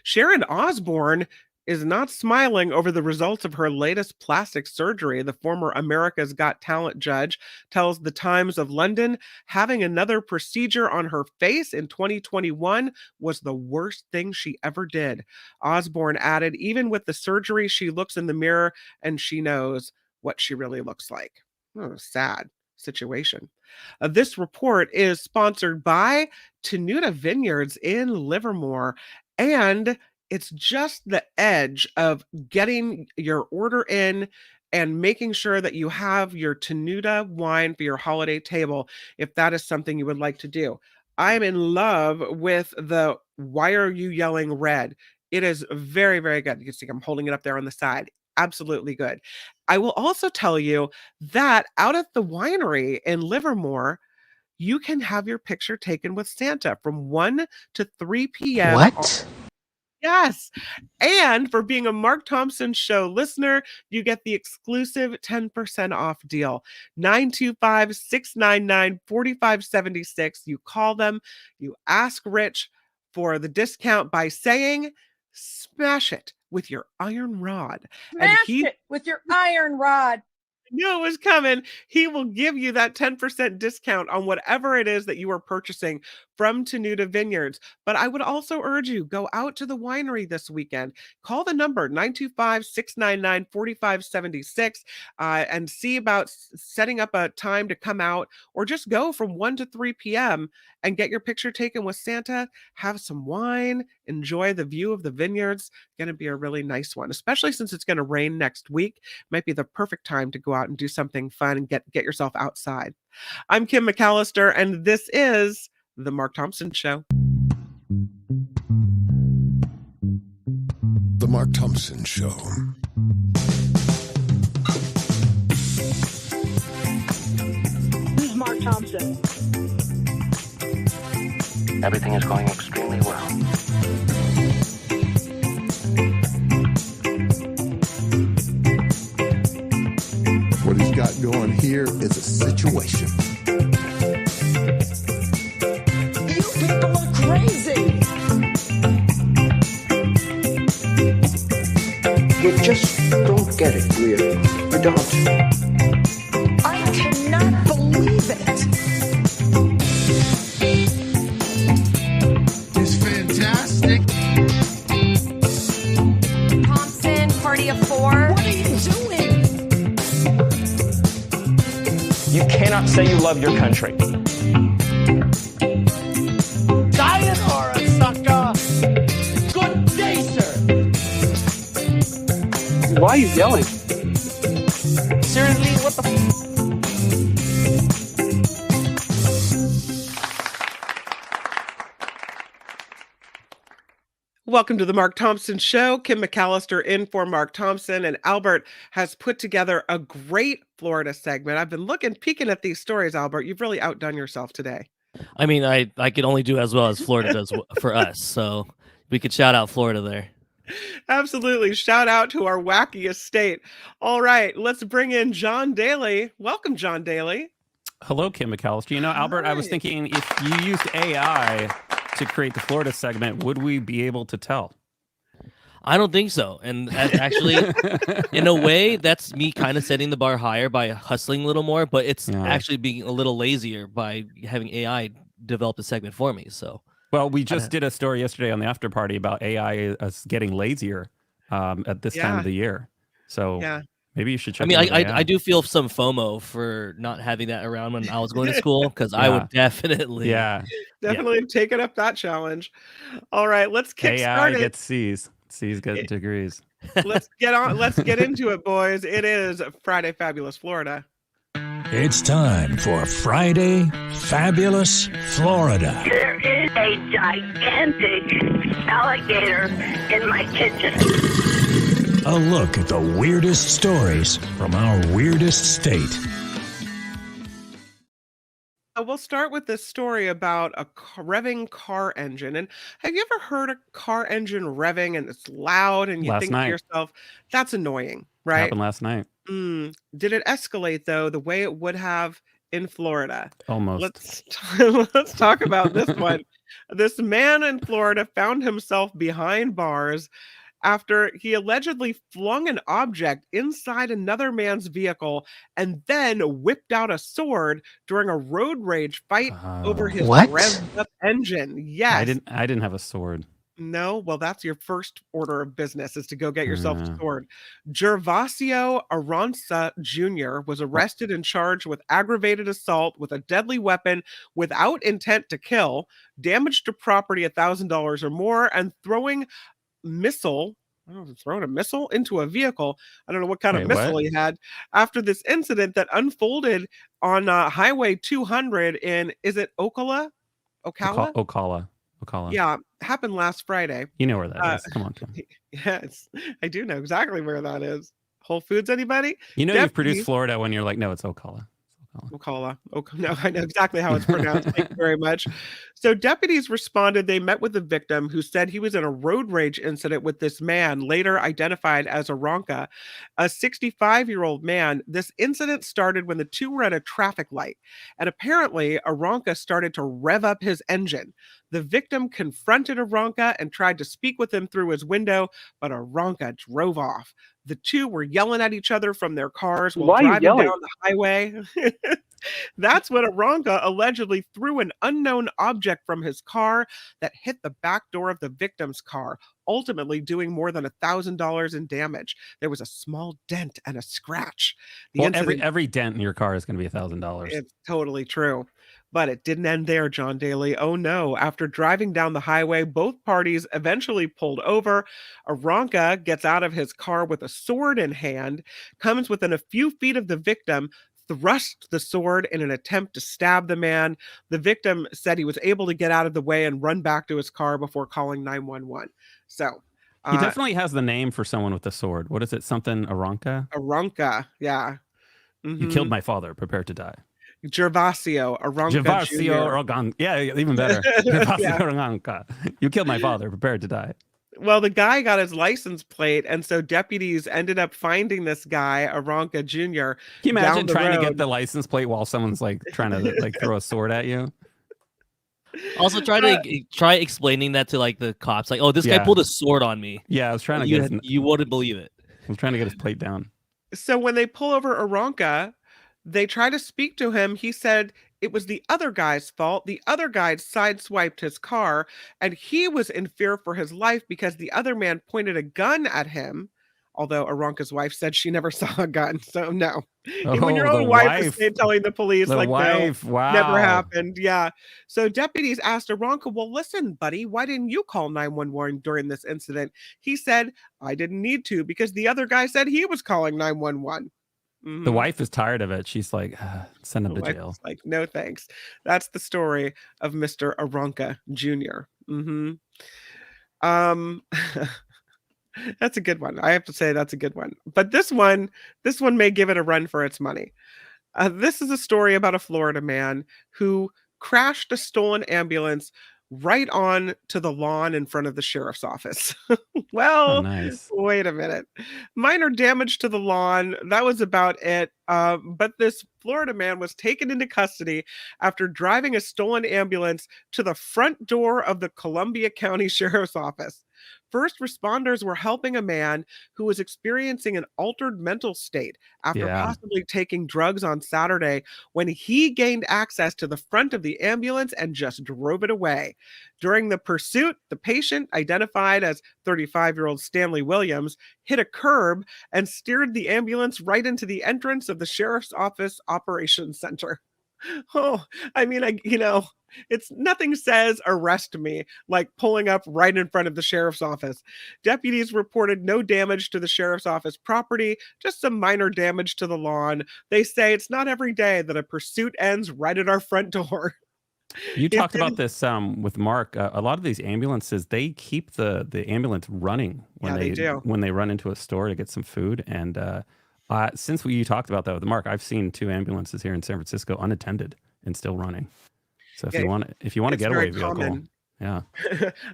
Sharon Osbourne is not smiling over the results of her latest plastic surgery. The former America's Got Talent judge tells the Times of London having another procedure on her face in 2021 was the worst thing she ever did. Osbourne added, even with the surgery, she looks in the mirror and she knows what she really looks like. Oh, sad situation. This report is sponsored by Tenuta Vineyards in Livermore, and it's just the edge of getting your order in and making sure that you have your Tenuta wine for your holiday table, if that is something you would like to do. I'm in love with the Why Are You Yelling Red. It is very, very good. You can see I'm holding it up there on the side. Absolutely good. I will also tell you that out at the winery in Livermore, you can have your picture taken with Santa from 1 to 3 p.m. What? Yes. And for being a Mark Thompson Show listener, you get the exclusive 10% off deal. 925-699-4576. You call them, you ask Rich for the discount by saying, smash it with your iron rod. Smash it with your iron rod. knew it was coming. He will give you that 10% discount on whatever it is that you are purchasing from Tenuta Vineyards. But I would also urge you, go out to the winery this weekend. Call the number 925-699-4576 and see about setting up a time to come out, or just go from 1 to 3 p.m. and get your picture taken with Santa, have some wine, enjoy the view of the vineyards. Going to be a really nice one, especially since it's going to rain next week. Might be the perfect time to go out and do something fun and get yourself outside. I'm Kim McAllister, and this is The Mark Thompson Show. The Mark Thompson Show. Who's Mark Thompson? Everything is going extremely well. What he's got going here is a situation. You people are crazy. You just don't get it, really. You don't. I cannot believe it. It's fantastic. Thompson, party of four. What are you doing? You cannot say you love your country. Sayonara, sucker. Good day, sir. Why are you yelling? Seriously, what the Welcome to the Mark Thompson Show. Kim McAllister in for Mark Thompson, and Albert has put together a great Florida segment. I've been peeking at these stories, Albert. You've really outdone yourself today. I mean, I could only do as well as Florida does for us, so we could shout out Florida there. Absolutely. Shout out to our wackiest state. All right, let's bring in John Daly. Welcome, John Daly. Hello, Kim McAllister. You know, Albert, I was thinking if you used AI to create the Florida segment, would we be able to tell? I don't think so. And actually, in a way, that's me kind of setting the bar higher by hustling a little more, but it's actually being a little lazier by having AI develop a segment for me. So, well, we just did a story yesterday on the after party about AI getting lazier at this time of the year. So maybe you should check. I mean, I do feel some FOMO for not having that around when I was going to school, because I would definitely taken up that challenge. All right, let's kick started. AI gets C's. C's get degrees. Let's get into it, boys. It is Friday Fabulous Florida. It's time for Friday Fabulous Florida. There is a gigantic alligator in my kitchen. A look at the weirdest stories from our weirdest state. We'll start with this story about a revving car engine. And have you ever heard a car engine revving and it's loud and you think to yourself, that's annoying, right? Happened last night. Did it escalate, though, the way it would have in Florida? Almost. Let's talk about this one. This man in Florida found himself behind bars after he allegedly flung an object inside another man's vehicle and then whipped out a sword during a road rage fight over his revved up engine. Yes. I didn't have a sword. No, well, that's your first order of business, is to go get yourself a sword. Gervasio Aranza Jr. was arrested and charged with aggravated assault with a deadly weapon without intent to kill, damage to property $1,000 or more, and throwing a missile into a vehicle. I don't know what kind of missile he had. After this incident that unfolded on Highway 200 in, is it Ocala? Ocala. Yeah, happened last Friday. You know where that is. Come on, Kim. Yes, I do know exactly where that is. Whole Foods, anybody? You know, you've produced Florida when you're like, no, it's Ocala. Ocala. No, I know exactly how it's pronounced. Thank you very much. So deputies responded. They met with the victim, who said he was in a road rage incident with this man, later identified as Aranca, a 65-year-old man. This incident started when the two were at a traffic light, and apparently Aranca started to rev up his engine. The victim confronted Aranca and tried to speak with him through his window, but Aranca drove off. The two were yelling at each other from their cars while Why are you driving yelling? down the highway. That's when Aranka allegedly threw an unknown object from his car that hit the back door of the victim's car, ultimately doing more than $1,000 in damage. There was a small dent and a scratch. Well, every dent in your car is going to be $1,000. It's totally true. But it didn't end there, John Daly. Oh no. After driving down the highway, both parties eventually pulled over. Aranka gets out of his car with a sword in hand, comes within a few feet of the victim, thrust the sword in an attempt to stab the man. The victim said he was able to get out of the way and run back to his car before calling 911. So he definitely has the name for someone with a sword. What is it? Something Aranka? Aranka, yeah. You killed my father. Prepare to die. Gervasio Aranka Gervasio Jr. Aranka. Yeah, even better. Gervasio Yeah. Aranka. You killed my father. Prepare to die. Well, the guy got his license plate, and so deputies ended up finding this guy, Aranka Jr. Can you imagine down the trying to road. get the license plate while someone's like trying to like throw a sword at you? Also, try explaining that to like the cops. Like, oh, this guy pulled a sword on me. Yeah, I was trying to you, get his, you wouldn't believe it. I was trying to get his plate down. So when they pull over Aranka, they try to speak to him. He said it was the other guy's fault. The other guy sideswiped his car, and he was in fear for his life because the other man pointed a gun at him. Although Aranka's wife said she never saw a gun, so no. When your Oh, own the wife is wife. telling the police, The like, wife, no, wow. never happened. Yeah. So deputies asked Aranka, well, listen, buddy, why didn't you call 911 during this incident? He said, I didn't need to because the other guy said he was calling 911. The wife is tired of it. She's like, send him The to wife jail. is like, no thanks. That's the story of Mr. Aranka Jr. That's a good one. I have to say that's a good one. But this one may give it a run for its money. This is a story about a Florida man who crashed a stolen ambulance right on to the lawn in front of the sheriff's office. Well, nice. Wait a minute. Minor damage to the lawn. That was about it. But this Florida man was taken into custody after driving a stolen ambulance to the front door of the Columbia County Sheriff's Office. First responders were helping a man who was experiencing an altered mental state after possibly taking drugs on Saturday when he gained access to the front of the ambulance and just drove it away. During the pursuit, the patient, identified as 35-year-old Stanley Williams, hit a curb and steered the ambulance right into the entrance of the Sheriff's Office Operations Center. Oh, I mean, it's nothing says arrest me like pulling up right in front of the sheriff's office. Deputies reported no damage to the sheriff's office property, just some minor damage to the lawn. They say it's not every day that a pursuit ends right at our front door. You talked about this with Mark. A lot of these ambulances, they keep the ambulance running when they run into a store to get some food. And since you talked about that with Mark, I've seen 2 ambulances here in San Francisco unattended and still running. So if you want a getaway vehicle, yeah.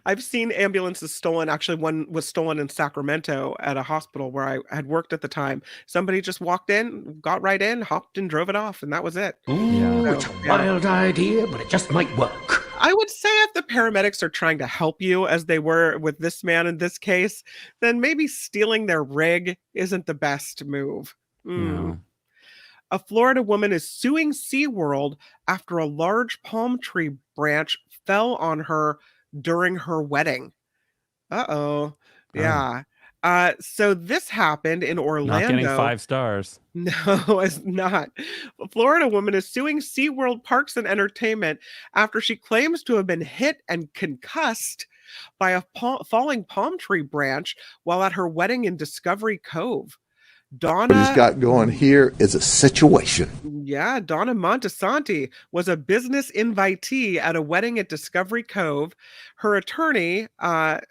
I've seen ambulances stolen. Actually, one was stolen in Sacramento at a hospital where I had worked at the time. Somebody just walked in, got right in, hopped and drove it off, and that was it. Ooh, it's a wild idea, but it just might work. I would say if the paramedics are trying to help you, as they were with this man in this case, then maybe stealing their rig isn't the best move. No. A Florida woman is suing SeaWorld after a large palm tree branch fell on her during her wedding. Uh-oh. Yeah. So this happened in Orlando. Not getting 5 stars. No, it's not. A Florida woman is suing SeaWorld Parks and Entertainment after she claims to have been hit and concussed by a falling palm tree branch while at her wedding in Discovery Cove. What he's got going here is a situation. Yeah, Donna Montesanti was a business invitee at a wedding at Discovery Cove. Her attorney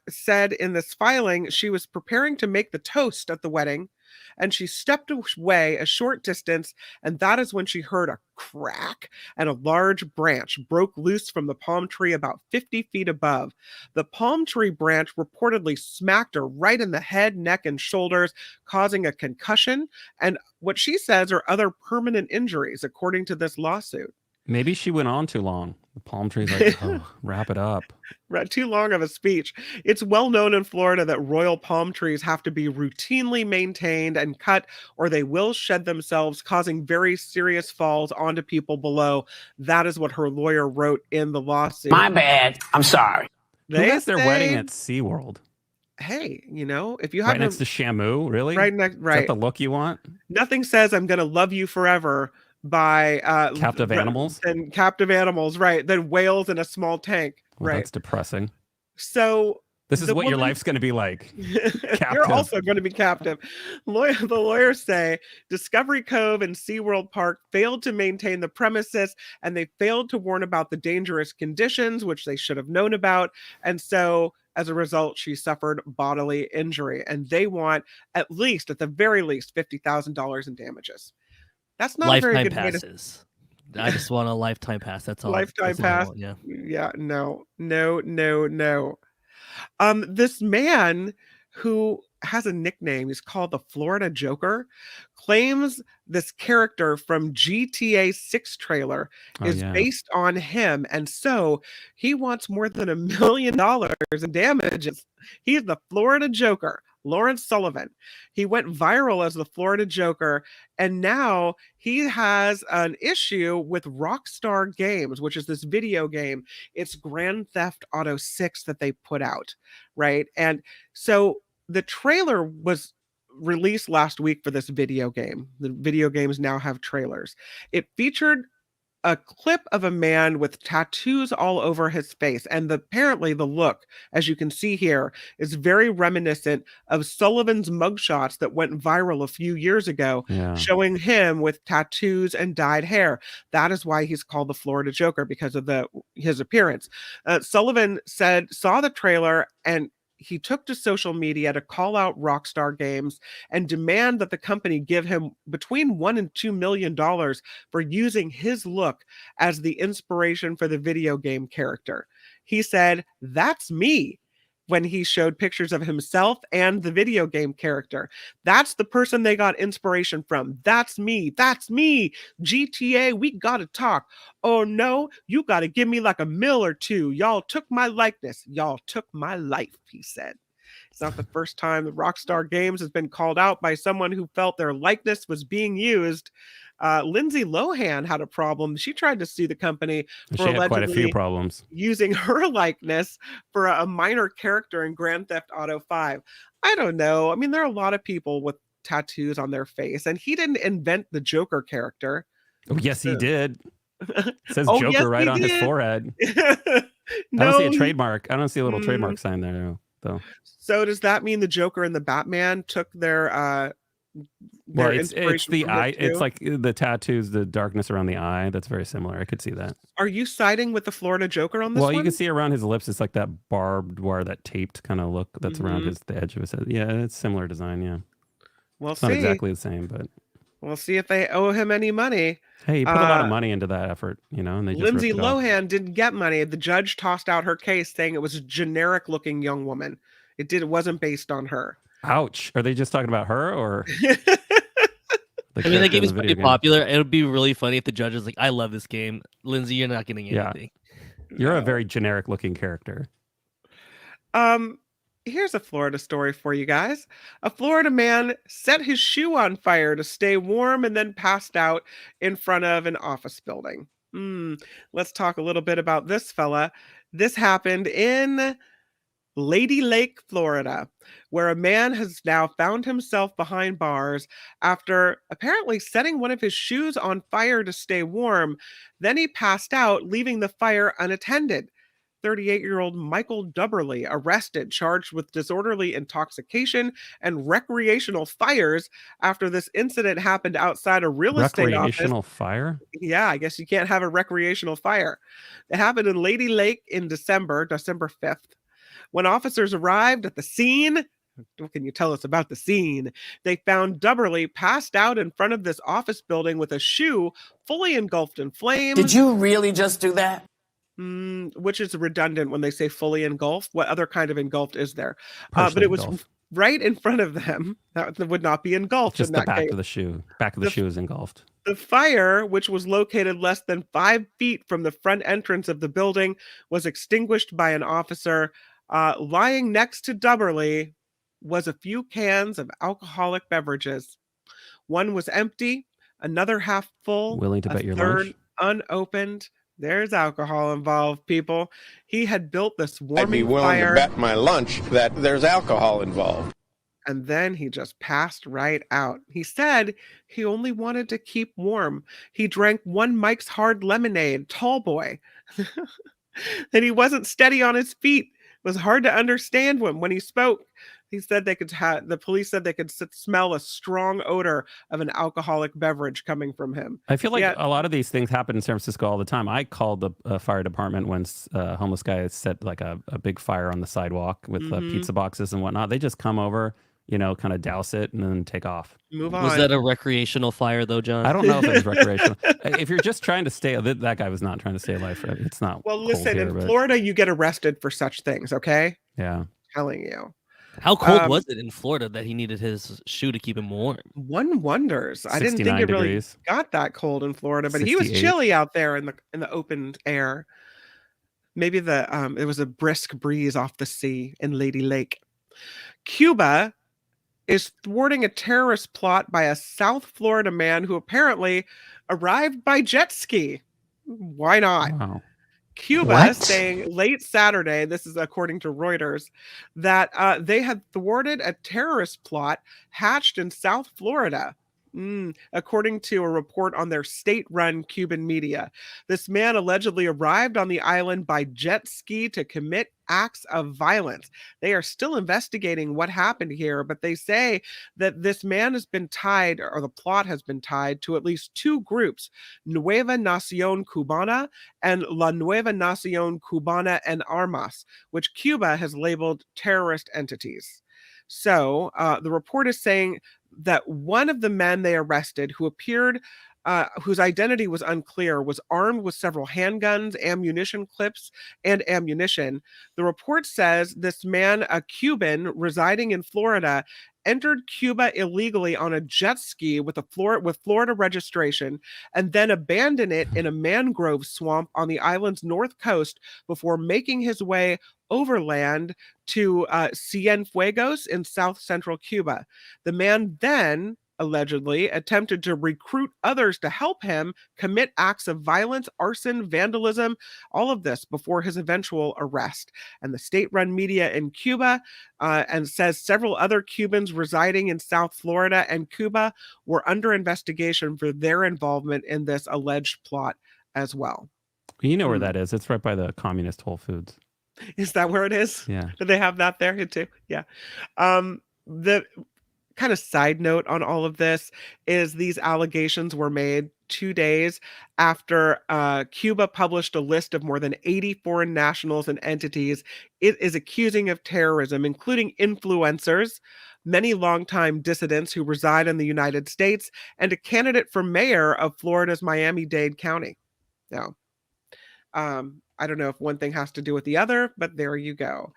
said in this filing she was preparing to make the toast at the wedding, and she stepped away a short distance, and that is when she heard a crack, and a large branch broke loose from the palm tree about 50 feet above. The palm tree branch reportedly smacked her right in the head, neck, and shoulders, causing a concussion, and what she says are other permanent injuries, according to this lawsuit. Maybe she went on too long. The palm tree's like, oh, wrap it up. Too long of a speech. It's well known in Florida that royal palm trees have to be routinely maintained and cut, or they will shed themselves, causing very serious falls onto people below. That is what her lawyer wrote in the lawsuit. My bad. I'm sorry. Who has their wedding at SeaWorld? Hey, if you have right next to Shamu, really? Right next, right. Is that the look you want? Nothing says "I'm going to love you forever" by captive animals and captive animals, right? Than whales in a small tank, well, right? That's depressing. So this is what your life's going to be like. You're also going to be captive. The lawyers say Discovery Cove and SeaWorld Park failed to maintain the premises, and they failed to warn about the dangerous conditions, which they should have known about. And so as a result, she suffered bodily injury, and they want at the very least, $50,000 in damages. That's not lifetime a very good passes. I just want a lifetime pass. That's all. Lifetime pass. Yeah. Yeah. No. This man who has a nickname, he's called the Florida Joker, claims this character from GTA 6 trailer is based on him. And so he wants more than $1 million in damages. He's the Florida Joker, Lawrence Sullivan. He went viral as the Florida Joker, and now he has an issue with Rockstar Games, which is this video game. It's Grand Theft Auto 6 that they put out, right? And so the trailer was released last week for this video game. The video games now have trailers. It featured a clip of a man with tattoos all over his face. And apparently the look, as you can see here, is very reminiscent of Sullivan's mugshots that went viral a few years ago, showing him with tattoos and dyed hair. That is why he's called the Florida Joker, because of his appearance. Sullivan saw the trailer, and he took to social media to call out Rockstar Games and demand that the company give him between $1 and $2 million for using his look as the inspiration for the video game character. He said, "That's me," when he showed pictures of himself and the video game character. That's the person they got inspiration from. That's me. That's me. GTA, we gotta talk. Oh no, you gotta give me like $1 million or $2 million. Y'all took my likeness. Y'all took my life, he said. It's not the first time that Rockstar Games has been called out by someone who felt their likeness was being used. Lindsay Lohan had a problem. She tried to sue the company for allegedly quite a few problems using her likeness for a minor character in Grand Theft Auto 5. I don't know. I mean, there are a lot of people with tattoos on their face, and he didn't invent the Joker character. Oh, yes, he did. It says Joker right on his forehead. I don't see a trademark. I don't see a little trademark sign there, though. So does that mean the Joker and the Batman took their well, it's the eye. It's like the tattoos, the darkness around the eye. That's very similar. I could see that. Are you siding with the Florida Joker on this one? You can see around his lips. It's like that barbed wire, that taped kind of look that's around the edge of his head. Yeah, it's similar design. Yeah. Well, it's not exactly the same, but we'll see if they owe him any money. Hey, he put a lot of money into that effort, and they just Lindsay Lohan didn't get money. The judge tossed out her case, saying it was a generic-looking young woman. It wasn't based on her. Ouch. Are they just talking about her, or? I mean, the game is pretty popular. It would be really funny if the judge is like, "I love this game, Lindsay. You're not getting anything. You're a very generic-looking character." Here's a Florida story for you guys. A Florida man set his shoe on fire to stay warm and then passed out in front of an office building. Let's talk a little bit about this fella. This happened in Lady Lake, Florida, where a man has now found himself behind bars after apparently setting one of his shoes on fire to stay warm. Then he passed out, leaving the fire unattended. 38-year-old Michael Dubberly arrested, charged with disorderly intoxication and recreational fires after this incident happened outside a real estate office. Recreational fire? Yeah, I guess you can't have a recreational fire. It happened in Lady Lake in December 5th. When officers arrived at the scene, what can you tell us about the scene? They found Dubberly passed out in front of this office building with a shoe fully engulfed in flames. Did you really just do that? Which is redundant when they say fully engulfed. What other kind of engulfed is there? But it was right in front of them. That would not be engulfed Just in the that back case. of the shoe. Back of the shoe is engulfed. The fire, which was located less than 5 feet from the front entrance of the building, was extinguished by an officer. Lying next to Dubberly was a few cans of alcoholic beverages. One was empty, another half full, Willing to a bet your third lunch? unopened. There's alcohol involved, people. He had built this I'd be warming willing fire. to bet my lunch that there's alcohol involved. And then he just passed right out. He said he only wanted to keep warm. He drank one Mike's Hard Lemonade, tall boy. And he wasn't steady on his feet. It was hard to understand him when he spoke. He said the police said they could smell a strong odor of an alcoholic beverage coming from him. I feel like a lot of these things happen in San Francisco all the time. I called the fire department when a homeless guy set like a big fire on the sidewalk with pizza boxes and whatnot. They just come over, kind of douse it and then take off. Move on. Was that a recreational fire though, John? I don't know if it was recreational. If you're just trying to stay, that guy was not trying to stay alive. It's not. Well, listen, here, in Florida, you get arrested for such things, okay? Yeah. I'm telling you. How cold was it in Florida that he needed his shoe to keep him warm? One wonders. I didn't think it really got that cold in Florida, but he was 68. chilly out there in the open air. Maybe it was a brisk breeze off the sea in Lady Lake. Cuba is thwarting a terrorist plot by a South Florida man who apparently arrived by jet ski. Why not? Wow. Cuba saying late Saturday, this is according to Reuters, that they had thwarted a terrorist plot hatched in South Florida. According to a report on their state-run Cuban media. This man allegedly arrived on the island by jet ski to commit acts of violence. They are still investigating what happened here, but they say that this man has been tied, or the plot has been tied, to at least 2 groups, Nueva Nación Cubana and La Nueva Nación Cubana en Armas, which Cuba has labeled terrorist entities. So the report is saying that one of the men they arrested, who appeared, whose identity was unclear, was armed with several handguns, ammunition clips, and ammunition. The report says this man, a Cuban residing in Florida, entered Cuba illegally on a jet ski with Florida registration and then abandoned it in a mangrove swamp on the island's north coast before making his way overland to Cienfuegos in south central Cuba. The man then allegedly attempted to recruit others to help him commit acts of violence, arson, vandalism, all of this before his eventual arrest. And the state-run media in Cuba and says several other Cubans residing in South Florida and Cuba were under investigation for their involvement in this alleged plot as well. You know where that is. It's right by the communist Whole Foods. Is that where it is? Yeah. Do they have that there too? Yeah. The kind of side note on all of this is these allegations were made 2 days after Cuba published a list of more than 80 foreign nationals and entities it is accusing of terrorism, including influencers, many longtime dissidents who reside in the United States, and a candidate for mayor of Florida's Miami-Dade County. Now, I don't know if one thing has to do with the other, but there you go.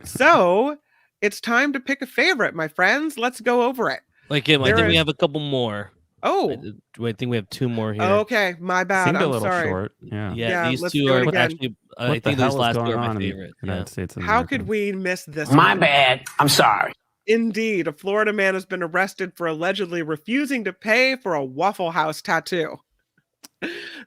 So it's time to pick a favorite, my friends. Let's go over it. I think we have a couple more. Oh, I think we have 2 more here. Okay, my bad. Seemed I'm a little sorry. short. Yeah. These let's 2 do it are again. actually. I What the think hell these is last 2 going are on my in the favorite. United States of How America? could we miss this? My one? bad. I'm sorry. Indeed, a Florida man has been arrested for allegedly refusing to pay for a Waffle House tattoo.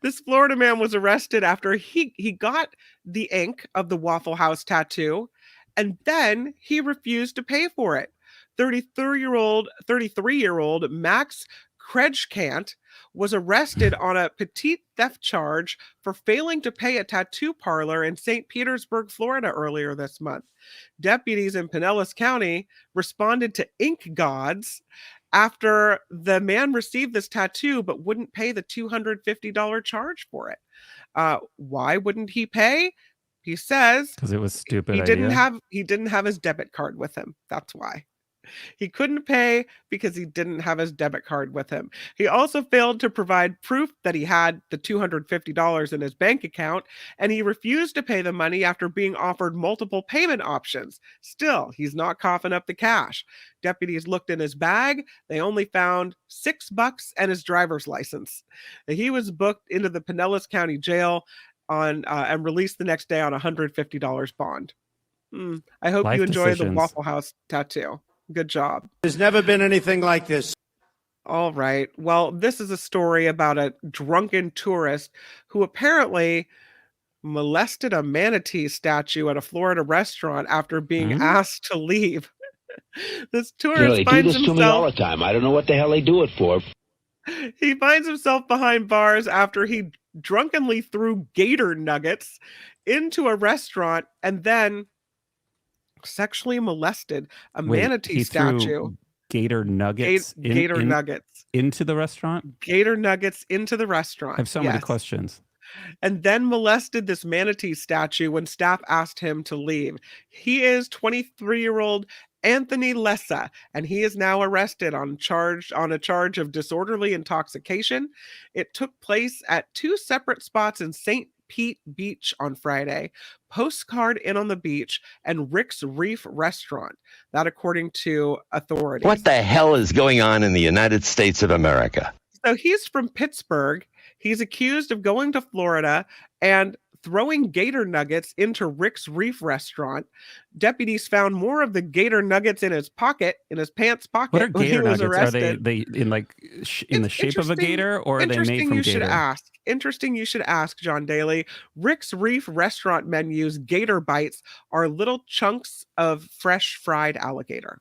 This Florida man was arrested after he got the ink of the Waffle House tattoo, and then he refused to pay for it. 33-year-old Max Kretschkant was arrested on a petite theft charge for failing to pay a tattoo parlor in St. Petersburg, Florida earlier this month. Deputies in Pinellas County responded to ink gods after the man received this tattoo but wouldn't pay the $250 charge for it. Why wouldn't he pay? He says Because it was stupid. he didn't have his debit card with him. That's why. He couldn't pay because he didn't have his debit card with him. He also failed to provide proof that he had the $250 in his bank account, and he refused to pay the money after being offered multiple payment options. Still, he's not coughing up the cash. Deputies looked in his bag. They only found $6 and his driver's license. He was booked into the Pinellas County Jail on and released the next day on a $150 bond. I hope you enjoy the Waffle House tattoo. Good job. There's never been anything like this. All right. Well, this is a story about a drunken tourist who apparently molested a manatee statue at a Florida restaurant after being asked to leave. This tourist they finds do this to me all the time. I don't know what the hell they do it for. He finds himself behind bars after he drunkenly threw Gator Nuggets into a restaurant and then sexually molested a manatee statue. Gator Nuggets Nuggets into the restaurant? Gator Nuggets into the restaurant. I have so many questions. And then molested this manatee statue when staff asked him to leave. He is 23-year-old Anthony Lessa, and he is now arrested on a charge of disorderly intoxication. It took place at 2 separate spots in St. Pete Beach on Friday, Postcard Inn on the Beach, and Rick's Reef Restaurant. That according to authorities. What the hell is going on in the United States of America? So he's from Pittsburgh. He's accused of going to Florida and throwing Gator Nuggets into Rick's Reef Restaurant. Deputies found more of the Gator Nuggets in his pants pocket. What are when he Gator was Nuggets? arrested. Are they in the shape of a gator, or are they made from gator? Interesting you should ask, John Daly. Rick's Reef Restaurant menu's Gator Bites are little chunks of fresh fried alligator.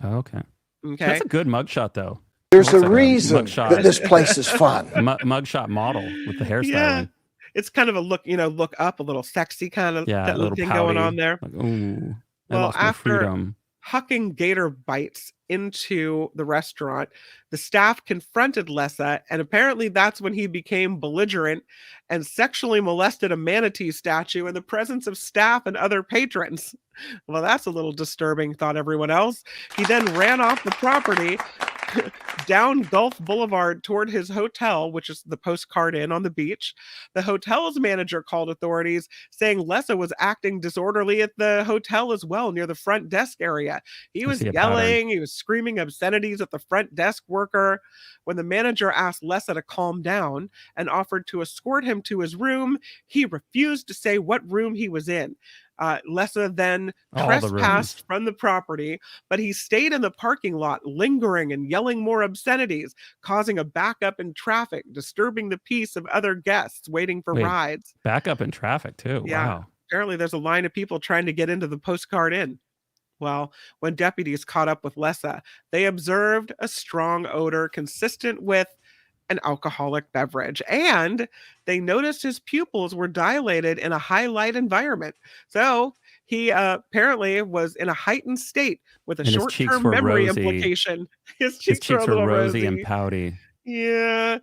Oh, okay. That's a good mugshot, though. There's a reason that this place is fun. Mugshot model with the hairstyling. Yeah. It's kind of a look up, a little sexy kind of that little thing going on there. Like, ooh, well, after hucking Gator Bites into the restaurant, the staff confronted Lessa, and apparently that's when he became belligerent and sexually molested a manatee statue in the presence of staff and other patrons. Well, that's a little disturbing, thought everyone else. He then ran off the property down Gulf Boulevard toward his hotel, which is the Postcard Inn on the beach. The hotel's manager called authorities, saying Lessa was acting disorderly at the hotel as well, near the front desk area. He was yelling, he was screaming obscenities at the front desk worker. When the manager asked Lessa to calm down and offered to escort him to his room, he refused to say what room he was in. Lessa then trespassed from the property, but he stayed in the parking lot, lingering and yelling more obscenities, causing a backup in traffic, disturbing the peace of other guests waiting for rides. Backup in traffic, too. Yeah. Wow. Apparently, there's a line of people trying to get into the Postcard Inn. Well, when deputies caught up with Lessa, they observed a strong odor consistent with an alcoholic beverage, and they noticed his pupils were dilated in a high light environment. So he apparently was in a heightened state with a short-term memory implication. His cheeks were a little rosy and pouty. Yeah.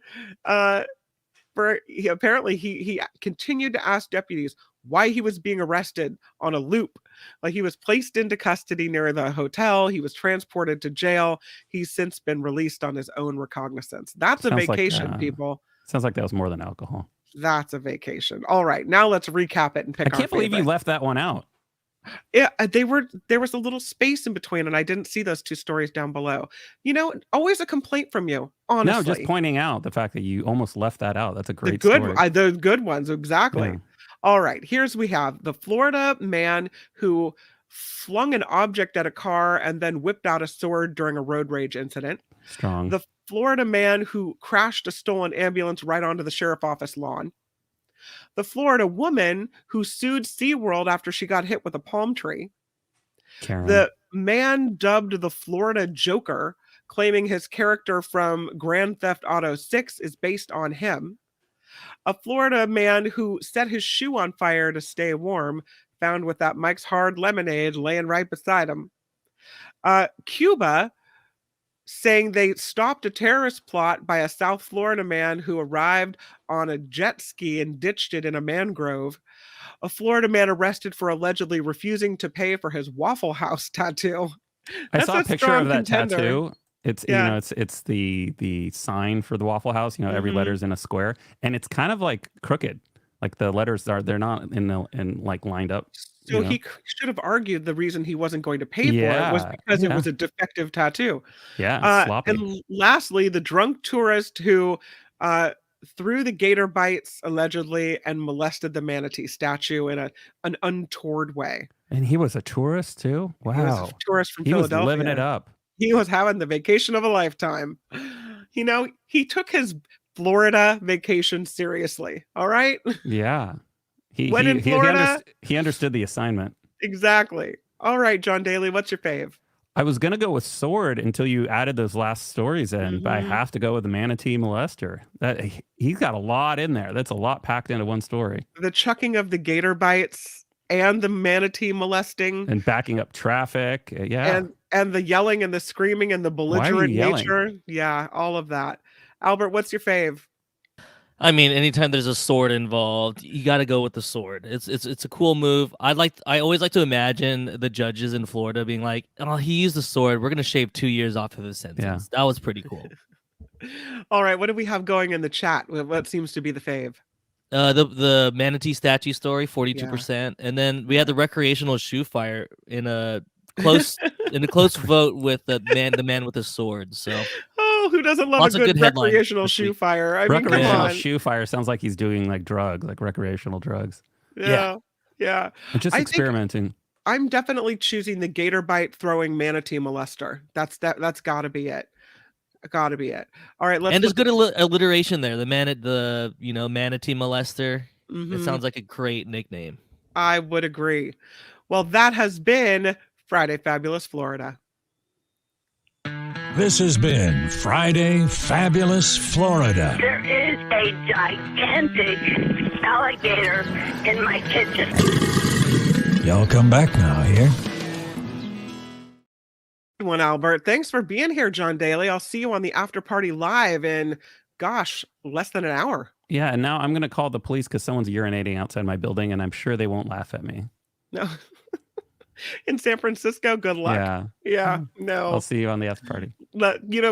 He continued to ask deputies why he was being arrested on a loop. Like, he was placed into custody near the hotel. He was transported to jail. He's since been released on his own recognizance. That's a vacation, people. Sounds like that was more than alcohol. That's a vacation. All right, now let's recap it and pick. I can't believe you left that one out. Yeah, there was a little space in between, and I didn't see those 2 stories down below. Always a complaint from you, honestly. No, just pointing out the fact that you almost left that out. That's a great story. The good ones, exactly. Yeah. All right, we have the Florida man who flung an object at a car and then whipped out a sword during a road rage incident. Strong. The Florida man who crashed a stolen ambulance right onto the sheriff's office lawn. The Florida woman who sued SeaWorld after she got hit with a palm tree. Karen. The man dubbed the Florida Joker, claiming his character from Grand Theft Auto 6 is based on him. A Florida man who set his shoe on fire to stay warm, found with that Mike's Hard Lemonade laying right beside him. Cuba, saying they stopped a terrorist plot by a South Florida man who arrived on a jet ski and ditched it in a mangrove. A Florida man arrested for allegedly refusing to pay for his Waffle House tattoo. I That's saw a a picture strong of that contender. tattoo. It's Yeah. it's the sign for the Waffle House. You know, every Mhm. letter's in a square, and it's kind of like crooked. Like the letters they're not in like lined up. So You know? should have argued the reason he wasn't going to pay for it was Yeah, because it yeah, was a defective tattoo. yeah. Sloppy. And lastly, the drunk tourist who uh, threw the gator bites allegedly and molested the manatee statue in an untoward way. And he was a tourist too. He was a Wow, tourist from he was Philadelphia. living it up. He was having the vacation of a lifetime. You know, he took his Florida vacation seriously. All right. Yeah, he When he in he, Florida, he understood the assignment. exactly. All right, John Daly, what's your fave? I was gonna go with sword until you added those last stories in, but I Mhm. have to go with the manatee molester. He's got a lot in there. That's a lot packed into one story. The chucking of the gator bites and the manatee molesting And backing up traffic. Yeah. and the yelling and the screaming and the Why are you belligerent yelling? nature. Yeah, all of that. Albert, what's your fave? I mean, anytime there's a sword involved, you got to go with the sword. It's a cool move. I always like to imagine the judges in Florida being like, "Oh, he used the sword. We're gonna shave 2 years off of his sentence." That was pretty cool. All right, what do we have going in the chat? What seems to be the fave? The manatee statue story, 42%, and then we had the recreational shoe fire in a close vote with the man with the sword. So Oh, who doesn't love lots a of good good headlines recreational this shoe week. fire? I mean, come Recreational on. shoe fire sounds like he's doing like drugs, like recreational drugs. Yeah. Yeah. And just I think experimenting. I'm definitely choosing the gator bite throwing manatee molester. That's got to be it. Got to be it. All right, let's And there's look good alliteration there. The manatee molester. It Mhm. sounds like a great nickname. I would agree. Well, that has been Friday Fabulous Florida. This has been Friday Fabulous Florida. There is a gigantic alligator in my kitchen. Y'all come back now here. Good one, Albert. Thanks for being here, John Daly. I'll see you on the after party live in, gosh, less than an hour. Yeah, and now I'm gonna call the police because someone's urinating outside my building, and I'm sure they won't laugh at me. No. In San Francisco, good luck. Yeah. Yeah, no. I'll see you on the after party.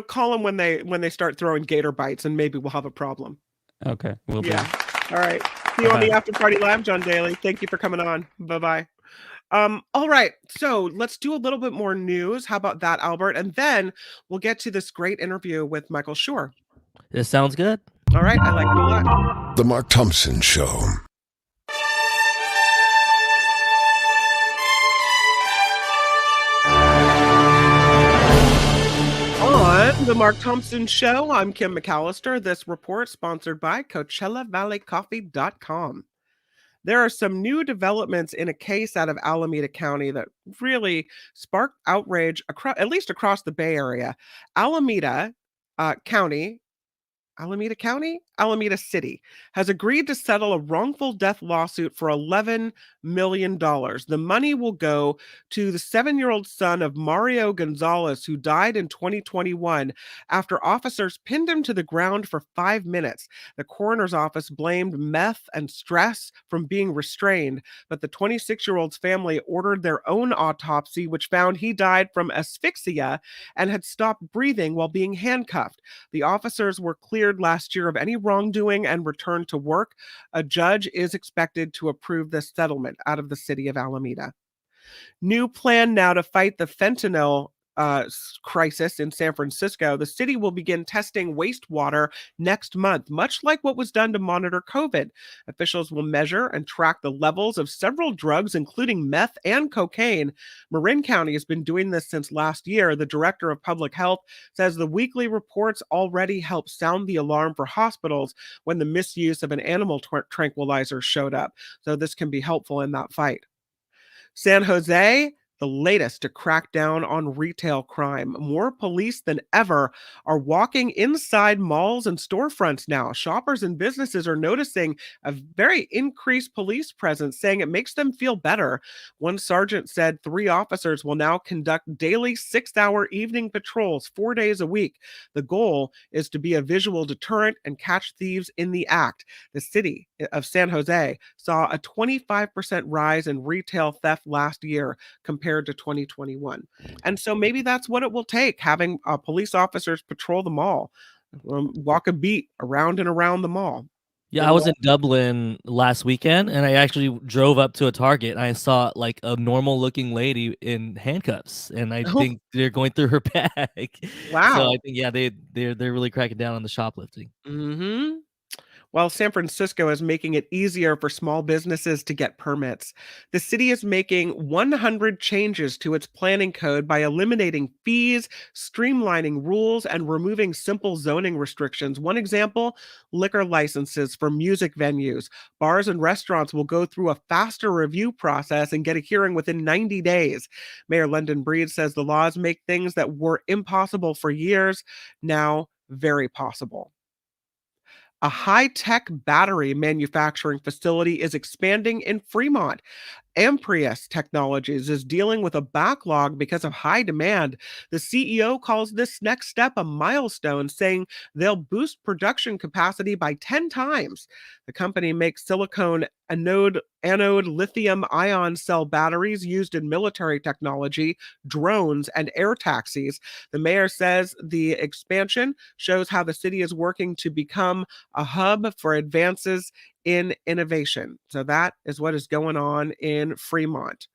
Call them when they start throwing gator bites, and maybe we'll have a problem. Okay, we'll do. Yeah. All right. See you on the Bye-bye. after party live, John Daly. Thank you for coming on. Bye-bye. All right. So let's do a little bit more news. How about that, Albert? And then we'll get to this great interview with Michael Shure. This sounds good. All right. I like it a lot. The Mark Thompson Show. On the Mark Thompson Show, I'm Kim McAllister. This report sponsored by CoachellaValleyCoffee.com. There are some new developments in a case out of Alameda County that really sparked outrage, at least across the Bay Area. Alameda City has agreed to settle a wrongful death lawsuit for $11 million. The money will go to the 7-year-old son of Mario Gonzalez, who died in 2021 after officers pinned him to the ground for 5 minutes. The coroner's office blamed meth and stress from being restrained, but the 26-year-old's family ordered their own autopsy, which found he died from asphyxia and had stopped breathing while being handcuffed. The officers were cleared last year of any wrongdoing and returned to work. A judge is expected to approve this settlement out of the city of Alameda. New plan now to fight the fentanyl crisis in San Francisco. The city will begin testing wastewater next month, much like what was done to monitor COVID. Officials will measure and track the levels of several drugs, including meth and cocaine. Marin County has been doing this since last year. The director of public health says the weekly reports already help sound the alarm for hospitals when the misuse of an animal tranquilizer showed up. So this can be helpful in that fight. San Jose, the latest to crack down on retail crime. More police than ever are walking inside malls and storefronts now. Shoppers and businesses are noticing a very increased police presence, saying it makes them feel better. One sergeant said 3 officers will now conduct daily 6-hour evening patrols 4 days a week. The goal is to be a visual deterrent and catch thieves in the act. The city of San Jose saw a 25% rise in retail theft last year compared compared to 2021. And so maybe that's what it will take, having police officers patrol the mall, walk a beat around and around the mall. Yeah, I was in Dublin last weekend, and I actually drove up to a Target, and I saw, like, a normal-looking lady in handcuffs, and I think they're going through her bag. So Wow. I think, yeah, they're really cracking down on the shoplifting. Mhm. While San Francisco is making it easier for small businesses to get permits, the city is making 100 changes to its planning code by eliminating fees, streamlining rules, and removing simple zoning restrictions. One example, liquor licenses for music venues. Bars and restaurants will go through a faster review process and get a hearing within 90 days. Mayor London Breed says the laws make things that were impossible for years now very possible. A high-tech battery manufacturing facility is expanding in Fremont. Amprius Technologies is dealing with a backlog because of high demand. The CEO calls this next step a milestone, saying they'll boost production capacity by 10 times. The company makes silicone anode lithium ion cell batteries used in military technology, drones, and air taxis. The mayor says the expansion shows how the city is working to become a hub for advances in innovation. So that is what is going on in Fremont.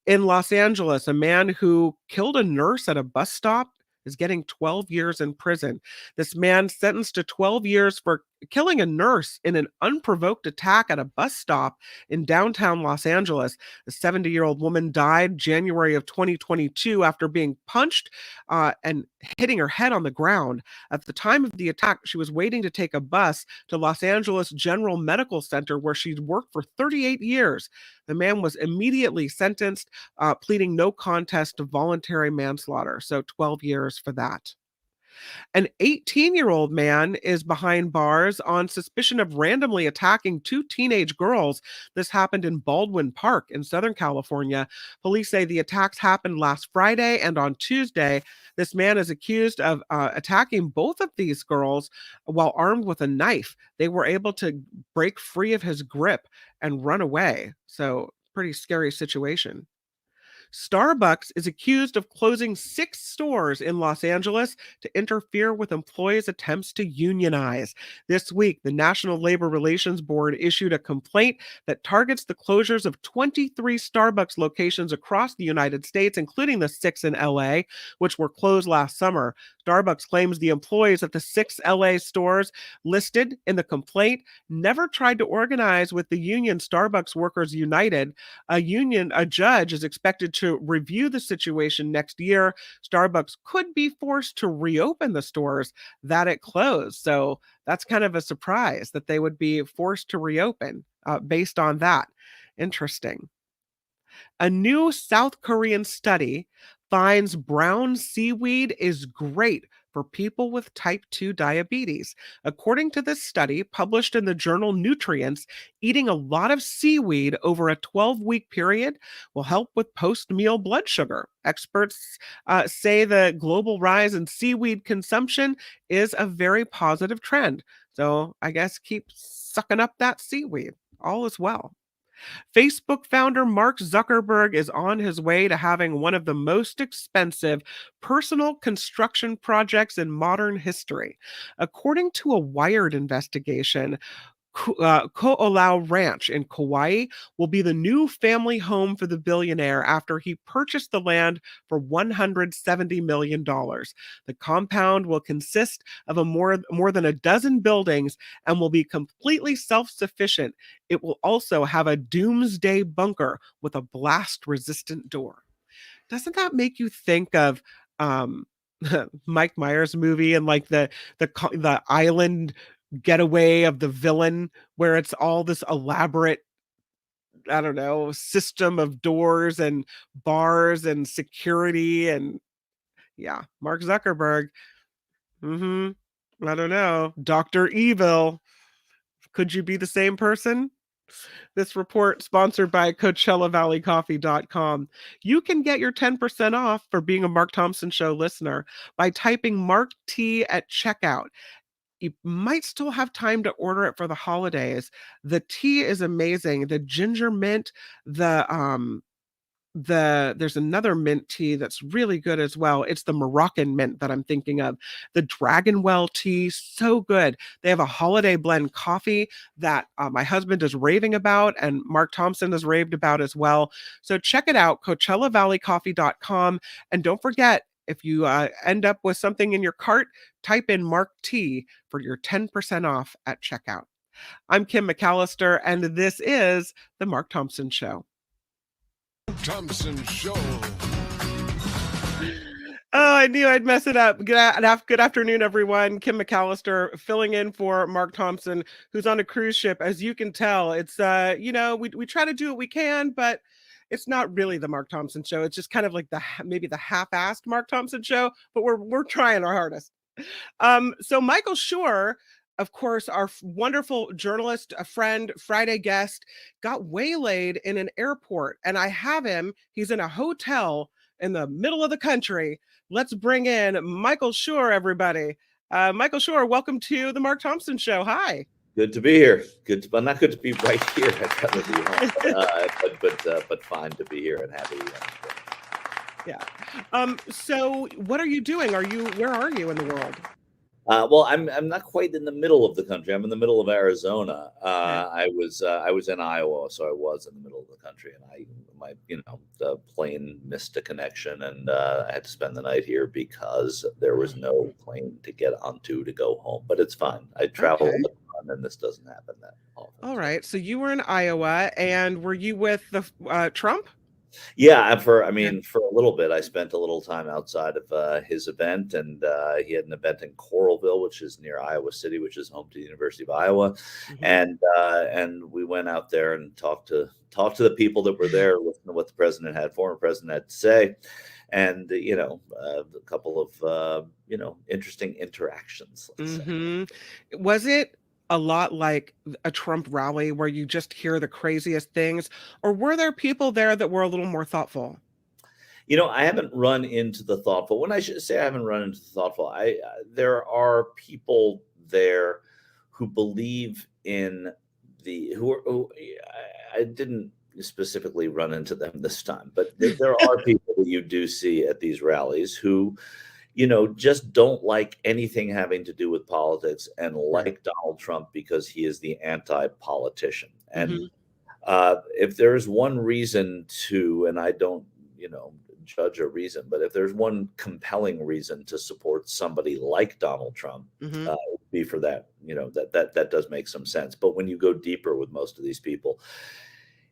In Los Angeles, a man who killed a nurse at a bus stop is getting 12 years in prison. This man sentenced to 12 years for killing a nurse in an unprovoked attack at a bus stop in downtown Los Angeles. The 70-year-old woman died January of 2022 after being punched and hitting her head on the ground. At the time of the attack, she was waiting to take a bus to Los Angeles General Medical Center, where she'd worked for 38 years. The man was immediately sentenced, pleading no contest to voluntary manslaughter. So 12 years for that. An 18-year-old man is behind bars on suspicion of randomly attacking two teenage girls. This happened in Baldwin Park in Southern California. Police say the attacks happened last Friday and on Tuesday. This man is accused of attacking both of these girls while armed with a knife. They were able to break free of his grip and run away. So, pretty scary situation. Starbucks is accused of closing 6 stores in Los Angeles to interfere with employees' attempts to unionize. This week, the National Labor Relations Board issued a complaint that targets the closures of 23 Starbucks locations across the United States, including the 6 in LA, which were closed last summer. Starbucks claims the employees at the 6 LA stores listed in the complaint never tried to organize with the union Starbucks Workers United. A judge is expected to review the situation next year. Starbucks could be forced to reopen the stores that it closed. So that's kind of a surprise that they would be forced to reopen based on that. Interesting. A new South Korean study finds brown seaweed is great for people with type 2 diabetes. According to this study, published in the journal Nutrients, eating a lot of seaweed over a 12-week period will help with post-meal blood sugar. Experts say the global rise in seaweed consumption is a very positive trend. So I guess keep sucking up that seaweed. All is well. Facebook founder Mark Zuckerberg is on his way to having one of the most expensive personal construction projects in modern history. According to a Wired investigation, Ko'olau Ranch in Kauai will be the new family home for the billionaire after he purchased the land for $170 million. The compound will consist of more than a dozen buildings and will be completely self-sufficient. It will also have a doomsday bunker with a blast-resistant door. Doesn't that make you think of Mike Myers movie and like the island getaway of the villain, where it's all this elaborate, I don't know, system of doors and bars and security? And yeah, Mark Zuckerberg. I don't know. Dr. Evil. Could you be the same person? This report sponsored by CoachellaValleyCoffee.com. You can get your 10% off for being a Mark Thompson Show listener by typing Mark T at checkout. You might still have time to order it for the holidays. The tea is amazing. The ginger mint, the there's another mint tea that's really good as well. It's the Moroccan mint that I'm thinking of. The Dragonwell tea, so good. They have a holiday blend coffee that my husband is raving about, and Mark Thompson has raved about as well. So check it out, CoachellaValleyCoffee.com. And don't forget, if you end up with something in your cart, type in Mark T for your 10% off at checkout. I'm Kim McAllister, and this is The Mark Thompson Show. Thompson Show. Oh, I knew I'd mess it up. Good afternoon, everyone. Kim McAllister filling in for Mark Thompson, who's on a cruise ship. As you can tell, it's, we try to do what we can, but it's not really the Mark Thompson Show. It's just kind of like maybe the half-assed Mark Thompson Show, but we're trying our hardest. So Michael Shure, of course, our wonderful journalist, a friend, Friday guest, got waylaid in an airport, and I have him. He's in a hotel in the middle of the country. Let's bring in Michael Shure, everybody. Michael Shure, welcome to the Mark Thompson Show. Hi. Good to be here. Not good to be right here. I'd rather be home, but fine to be here and happy. Yeah. So what are you doing? Where are you in the world? Well, I'm not quite in the middle of the country. I'm in the middle of Arizona. I was in Iowa, so I was in the middle of the country, and the plane missed a connection, and I had to spend the night here because there was no plane to get onto to go home. But it's fine. I travel all the time, and this doesn't happen that often. All right. So you were in Iowa, and were you with the Trump? Yeah, for a little bit, I spent a little time outside of his event, and he had an event in Coralville, which is near Iowa City, which is home to the University of Iowa, and we went out there and talked to the people that were there, listened to what the former president had to say, and a couple of interesting interactions. Was it a lot like a Trump rally where you just hear the craziest things, or were there people there that were a little more thoughtful? I haven't run into the thoughtful. When I should say I haven't run into the thoughtful, there are people there who believe in I didn't specifically run into them this time, but there are people that you do see at these rallies who just don't like anything having to do with politics and like Donald Trump because he is the anti-politician. And if there's one reason to, and I don't, judge a reason, but if there's one compelling reason to support somebody like Donald Trump, it would be for that, that does make some sense. But when you go deeper with most of these people,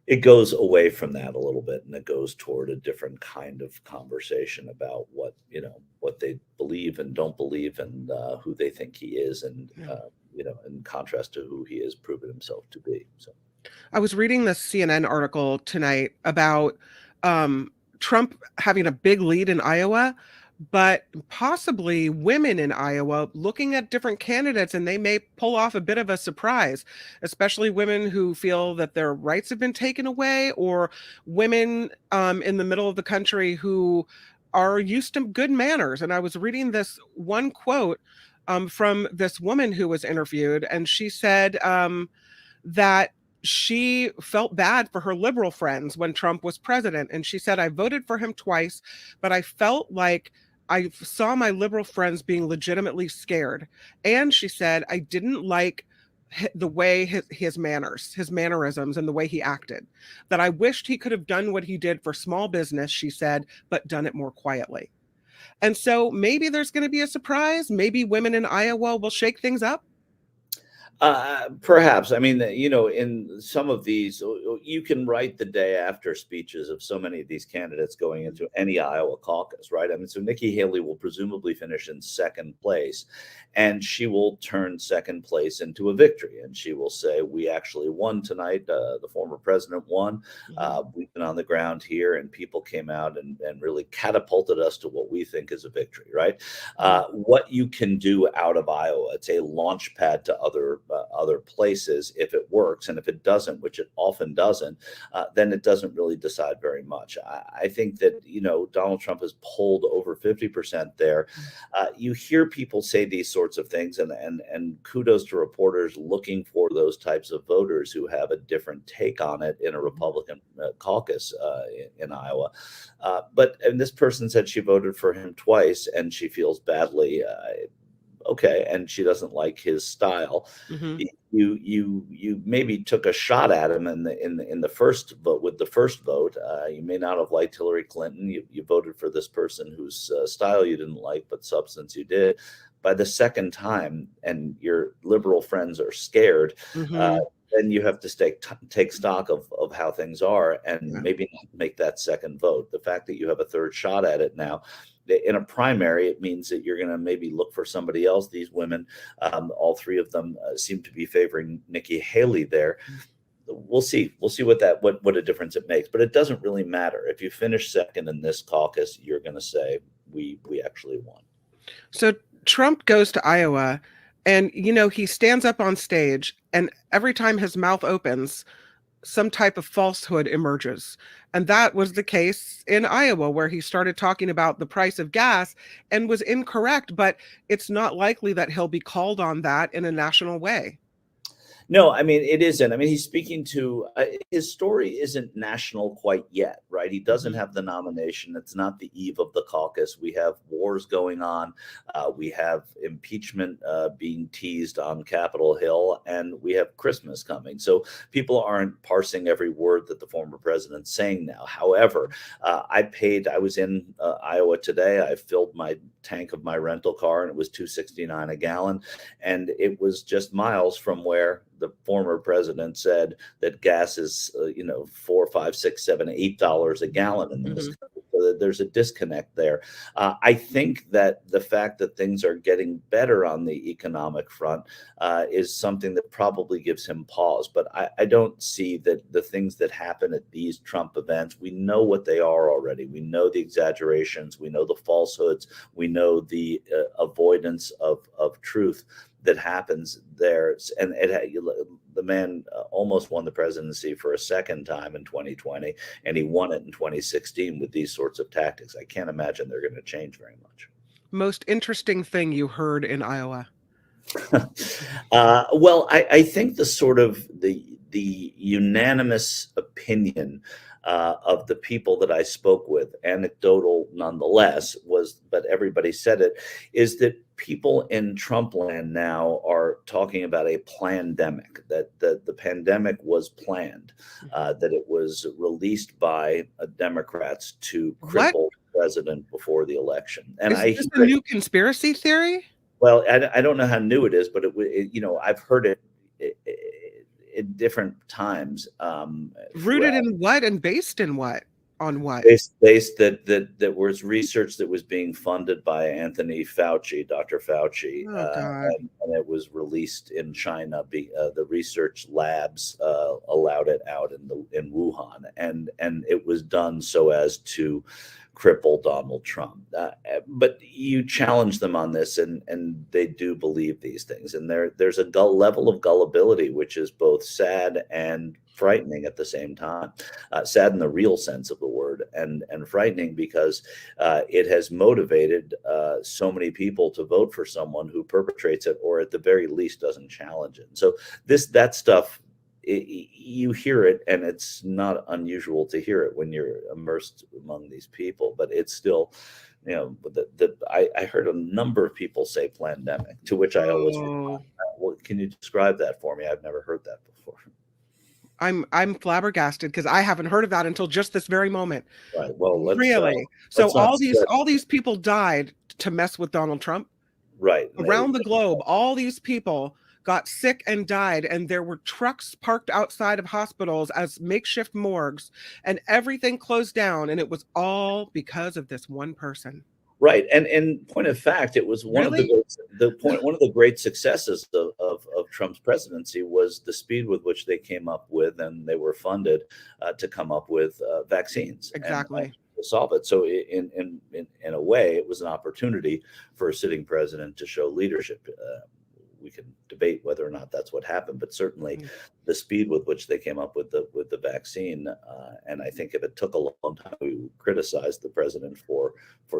it goes away from that a little bit, and it goes toward a different kind of conversation about what they believe and don't believe, and who they think he is, and in contrast to who he has proven himself to be. So, I was reading this CNN article tonight about Trump having a big lead in Iowa, but possibly women in Iowa looking at different candidates, and they may pull off a bit of a surprise, especially women who feel that their rights have been taken away, or women in the middle of the country who are used to good manners. And I was reading this one quote from this woman who was interviewed, and she said that she felt bad for her liberal friends when Trump was president. And she said, I voted for him twice, but I felt like I saw my liberal friends being legitimately scared. And she said, I didn't like the way his manners, his mannerisms, and the way he acted, that I wished he could have done what he did for small business, she said, but done it more quietly. And so maybe there's going to be a surprise. Maybe women in Iowa will shake things up. Perhaps. In some of these, you can write the day after speeches of so many of these candidates going into any Iowa caucus, right? So Nikki Haley will presumably finish in second place, and she will turn second place into a victory. And she will say, we actually won tonight. The former president won. We've been on the ground here, and people came out and really catapulted us to what we think is a victory, right? What you can do out of Iowa, it's a launch pad to other other places if it works. And if it doesn't, which it often doesn't, then it doesn't really decide very much. I think that, Donald Trump has polled over 50% there. You hear people say these sorts of things, and kudos to reporters looking for those types of voters who have a different take on it in a Republican caucus in Iowa. And this person said she voted for him twice and she feels badly. Okay, and she doesn't like his style. Mm-hmm. You maybe took a shot at him in the first vote with the first vote. You may not have liked Hillary Clinton. You voted for this person whose style you didn't like, but substance you did. By the second time, and your liberal friends are scared, then you have to take stock of how things are and maybe not make that second vote. The fact that you have a third shot at it now, in a primary, it means that you're going to maybe look for somebody else. These women, all three of them, seem to be favoring Nikki Haley there. We'll see. We'll see what a difference it makes. But it doesn't really matter. If you finish second in this caucus, you're going to say we actually won. So Trump goes to Iowa, and he stands up on stage, and every time his mouth opens, some type of falsehood emerges. And that was the case in Iowa, where he started talking about the price of gas and was incorrect, but it's not likely that he'll be called on that in a national way. No, I mean, it isn't. I mean, he's speaking to his story isn't national quite yet, right? He doesn't have the nomination. It's not the eve of the caucus. We have wars going on. We have impeachment being teased on Capitol Hill, and we have Christmas coming. So people aren't parsing every word that the former president's saying now. However, I was in Iowa today. I filled my tank of my rental car, and it was $2.69 a gallon. And it was just miles from where the former president said that gas is, $4, $5, $6, $7, $8 a gallon in this country. So there's a disconnect there. I think that the fact that things are getting better on the economic front is something that probably gives him pause. But I don't see that the things that happen at these Trump events, we know what they are already. We know the exaggerations. We know the falsehoods. We know the avoidance of truth that happens there. And the man almost won the presidency for a second time in 2020, and he won it in 2016 with these sorts of tactics. I can't imagine they're going to change very much. Most interesting thing you heard in Iowa? Well, I think the sort of the unanimous opinion of the people that I spoke with, anecdotal nonetheless, but everybody said it, is that people in Trump land now are talking about a plandemic, that the pandemic was planned, that it was released by Democrats to cripple the president before the eletion. And is this a new conspiracy theory? Well, I don't know how new it is, but I've heard it at different times. Rooted in what and based in what? On what? Based that was research that was being funded by Anthony Fauci, Dr. Fauci, and it was released in China. The research labs allowed it out in Wuhan, and it was done so as to cripple Donald Trump. But you challenge them on this, and they do believe these things. And there's a level of gullibility which is both sad and frightening at the same time. Sad in the real sense of the word, and frightening because it has motivated so many people to vote for someone who perpetrates it, or at the very least doesn't challenge it. So that stuff, you hear it, and it's not unusual to hear it when you're immersed among these people. But it's still, I heard a number of people say plandemic, to which I always reply, well, can you describe that for me? I've never heard that before. I'm flabbergasted because I haven't heard of that until just this very moment. Right. Well, really. So all these people died to mess with Donald Trump. Right. Around the globe, all these people got sick and died, and there were trucks parked outside of hospitals as makeshift morgues, and everything closed down, and it was all because of this one person. Right, and point of fact, it was one of the great successes of Trump's presidency was the speed with which they came up with, and they were funded to come up with vaccines. Exactly. And, to solve it. So in a way, it was an opportunity for a sitting president to show leadership. can debate whether or not that's what happened, but certainly the speed with which they came up with the vaccine, and I think if it took a long time, we criticized the president for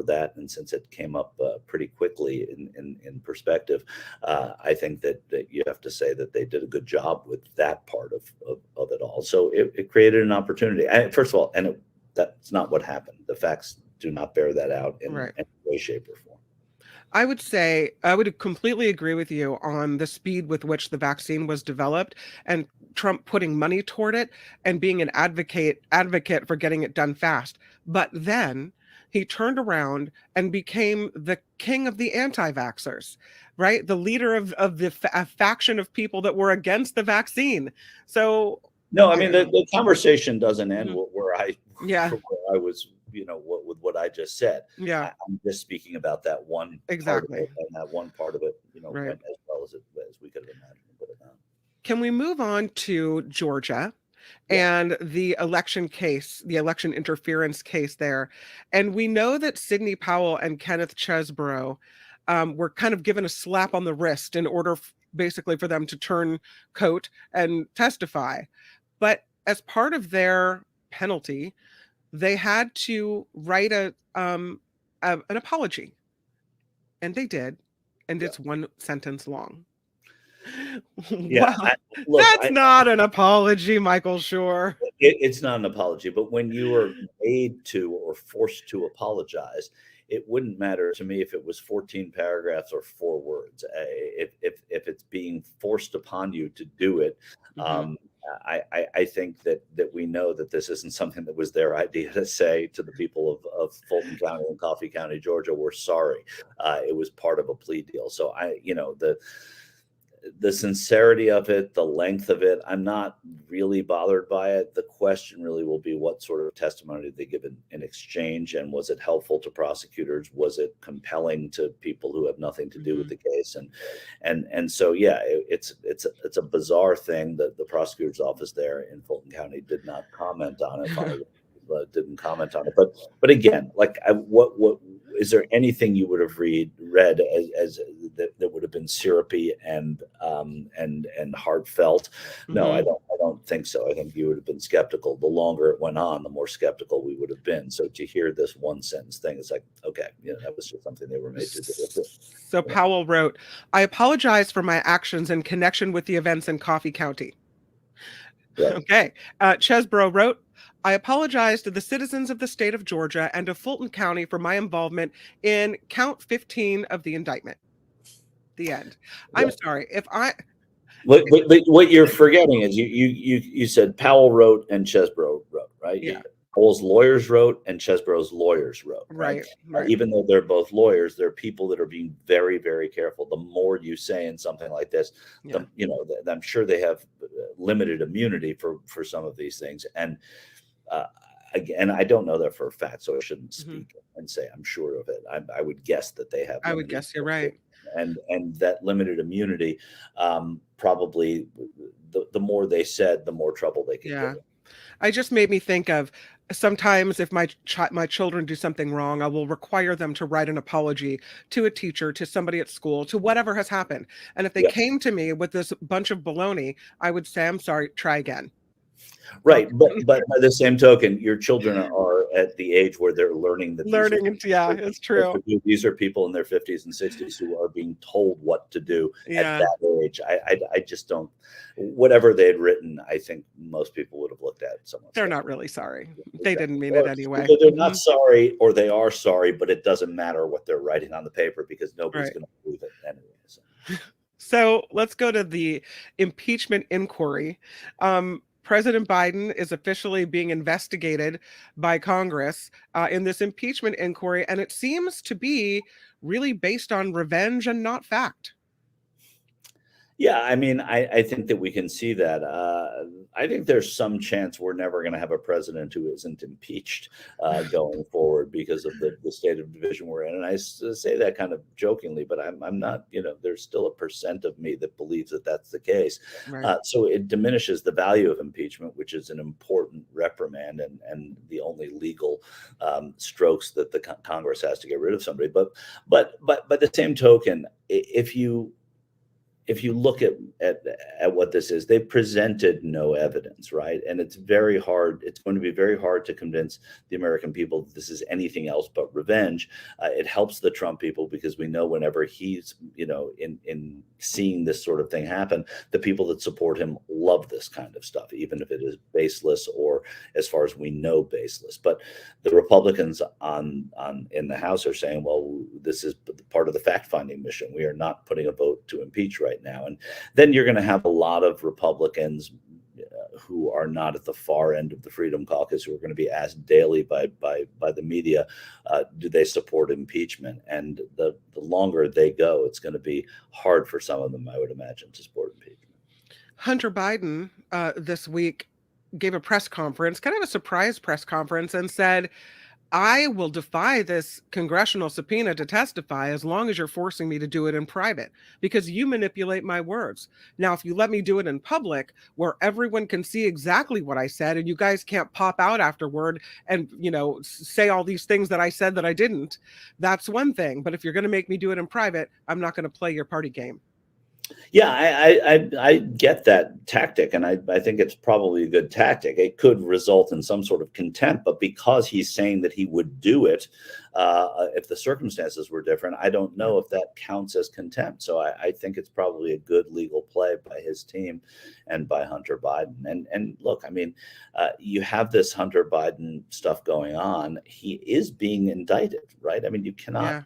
that, and since it came up pretty quickly in perspective, I think that you have to say that they did a good job with that part of it all. So it created an opportunity. First of all, and that's not what happened. The facts do not bear that out in any way, shape, or form. I would say I would completely agree with you on the speed with which the vaccine was developed and Trump putting money toward it and being an advocate for getting it done fast. But then he turned around and became the king of the anti-vaxxers, right? The leader of the faction of people that were against the vaccine. So no, I mean the conversation doesn't end where I was, with what I just said. Yeah, I'm just speaking about that one part of it, and that one part of it, went as well as we could have imagined. Can we move on to Georgia and the election case, the election interference case there? And we know that Sidney Powell and Kenneth Chesebro were kind of given a slap on the wrist in order basically for them to turn coat and testify. But as part of their penalty, they had to write an apology, and they did, and it's one sentence long. Yeah, wow. That's not an apology, Michael Shure. It's not an apology, but when you are made to or forced to apologize, it wouldn't matter to me if it was 14 paragraphs or 4 words. If it's being forced upon you to do it, I think that we know that this isn't something that was their idea to say to the people of Fulton County and Coffee County, Georgia, we're sorry. It was part of a plea deal. So the sincerity of it, the length of it, I'm not really bothered by it. The question really will be what sort of testimony did they give in exchange, and was it helpful to prosecutors? Was it compelling to people who have nothing to do with the case? And so it's a bizarre thing that the prosecutor's office there in Fulton County did not comment on it. Didn't comment on it, but again, like what is there anything you would have read as that would have been syrupy and heartfelt? No, I don't think so. I think you would have been skeptical. The longer it went on, the more skeptical we would have been. So to hear this one sentence thing, it's like, okay, that was just something they were made to do. So Powell wrote, "I apologize for my actions in connection with the events in Coffee County." Right. Okay. Chesebro wrote, "I apologize to the citizens of the state of Georgia and of Fulton County for my involvement in count 15 of the indictment." The end. I'm sorry if I. What you're forgetting is you said Powell wrote and Chesebro wrote, right? Yeah. Powell's lawyers wrote and Chesebro's lawyers wrote. Right. Even though they're both lawyers, they're people that are being very, very careful. The more you say in something like this, I'm sure they have limited immunity for some of these things. And again, I don't know that for a fact, so I shouldn't speak and say I'm sure of it. I would guess that they have. I would guess you're right. And that limited immunity, probably the more they said, the more trouble they could get in. I just made me think of sometimes if my children do something wrong, I will require them to write an apology to a teacher, to somebody at school, to whatever has happened. And if they came to me with this bunch of baloney, I would say, "I'm sorry, try again." Right, but by the same token, your children are at the age where they're learning that it's true. These are people in their 50s and 60s who are being told what to do at that age. I just don't. Whatever they had written, I think most people would have looked at someone. They're not really sorry. They didn't mean it anyway. They're not sorry, or they are sorry, but it doesn't matter what they're writing on the paper because nobody's going to believe it anyway. So let's go to the impeachment inquiry. President Biden is officially being investigated by Congress in this impeachment inquiry, and it seems to be really based on revenge and not fact. Yeah, I mean, I think that we can see that. I think there's some chance we're never going to have a president who isn't impeached going forward because of the state of division we're in. And I say that kind of jokingly, but I'm not, there's still a percent of me that believes that that's the case. Right. So it diminishes the value of impeachment, which is an important reprimand and the only legal strokes that the Congress has to get rid of somebody. But by the same token, if you if you look at what this is, they've presented no evidence, right? And it's very hard. It's going to be very hard to convince the American people that this is anything else but revenge. It helps the Trump people because we know whenever he's, in seeing this sort of thing happen, the people that support him love this kind of stuff, even if it is baseless or, as far as we know, baseless. But the Republicans in the House are saying, well, this is part of the fact-finding mission. We are not putting a vote to impeach right now. And then you're going to have a lot of Republicans who are not at the far end of the Freedom Caucus who are going to be asked daily by the media, do they support impeachment? And the longer they go, it's going to be hard for some of them, I would imagine, to support impeachment. Hunter Biden this week gave a press conference, kind of a surprise press conference, and said, I will defy this congressional subpoena to testify as long as you're forcing me to do it in private, because you manipulate my words. Now, if you let me do it in public where everyone can see exactly what I said and you guys can't pop out afterward and, say all these things that I said that I didn't, that's one thing. But if you're going to make me do it in private, I'm not going to play your party game. Yeah, I get that tactic, and I think it's probably a good tactic. It could result in some sort of contempt, but because he's saying that he would do it if the circumstances were different, I don't know if that counts as contempt. So I think it's probably a good legal play by his team and by Hunter Biden. And look, I mean, you have this Hunter Biden stuff going on. He is being indicted, right? I mean, you cannot.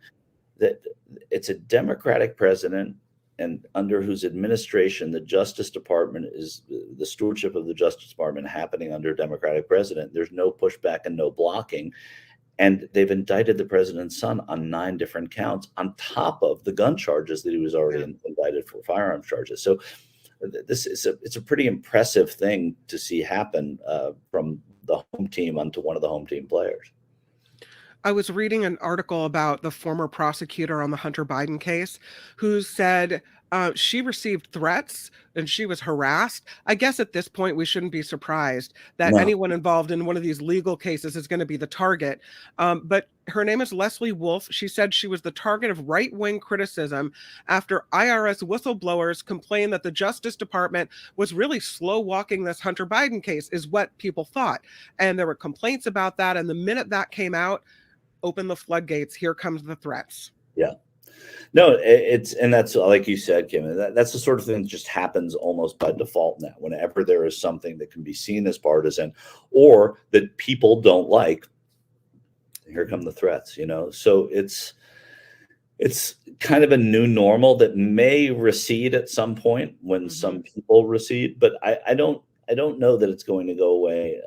That it's a Democratic president, and under whose administration the Justice Department is the stewardship of the Justice Department happening under a Democratic president. There's no pushback and no blocking. And they've indicted the president's son on 9 different counts on top of the gun charges that he was already indicted for, firearms charges. So it's a pretty impressive thing to see happen from the home team onto one of the home team players. I was reading an article about the former prosecutor on the Hunter Biden case who said she received threats and she was harassed. I guess at this point, we shouldn't be surprised that anyone involved in one of these legal cases is going to be the target. But her name is Leslie Wolf. She said she was the target of right-wing criticism after IRS whistleblowers complained that the Justice Department was really slow-walking this Hunter Biden case, is what people thought. And there were complaints about that. And the minute that came out, open the floodgates. Here comes the threats. Yeah. No, and that's like you said, Kim, that's the sort of thing that just happens almost by default now. Whenever there is something that can be seen as partisan or that people don't like, here come the threats, So it's kind of a new normal that may recede at some point when some people recede, but I don't know that it's going to go away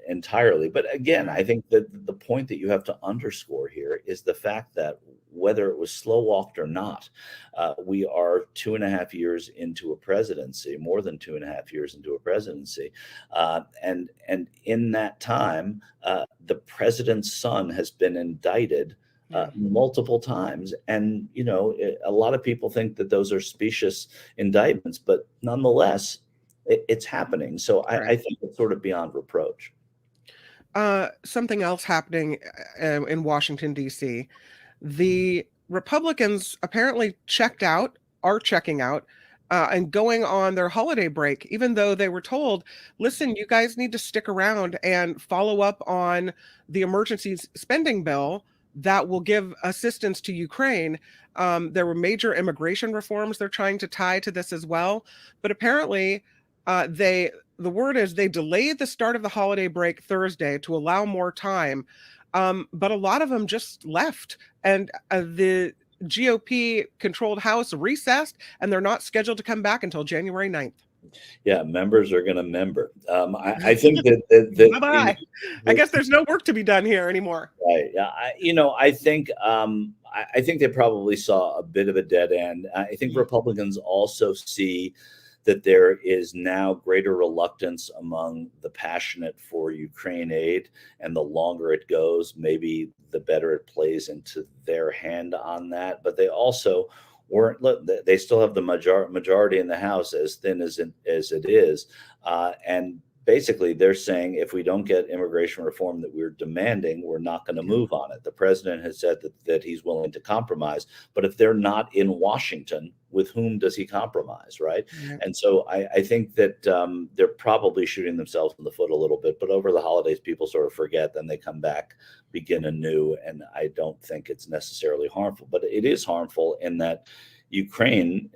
entirely. But again, I think that the point that you have to underscore here is the fact that whether it was slow walked or not, we are 2.5 years into a presidency, more than 2.5 years into a presidency. And in that time, the president's son has been indicted multiple times. And, a lot of people think that those are specious indictments, but nonetheless, it's happening. So I think it's sort of beyond reproach. Something else happening in Washington, D.C. The Republicans apparently are checking out and going on their holiday break, even though they were told, listen, you guys need to stick around and follow up on the emergency spending bill that will give assistance to Ukraine. There were major immigration reforms they're trying to tie to this as well. But apparently, the word is they delayed the start of the holiday break Thursday to allow more time. But a lot of them just left, and the GOP controlled House recessed, and they're not scheduled to come back until January 9th. Yeah, members are going to member. I think that bye-bye. I guess there's no work to be done here anymore. Right. I think they probably saw a bit of a dead end. I think Republicans also see that there is now greater reluctance among the passionate for Ukraine aid, and the longer it goes, maybe the better it plays into their hand on that. But they also they still have the majority in the House, as thin as it is, and basically they're saying if we don't get immigration reform that we're demanding, we're not going to move on it. The president has said that he's willing to compromise, but if they're not in Washington, with whom does he compromise, right? And so I think that they're probably shooting themselves in the foot a little bit, but over the holidays, people sort of forget, then they come back, begin anew, and I don't think it's necessarily harmful, but it is harmful in that Ukraine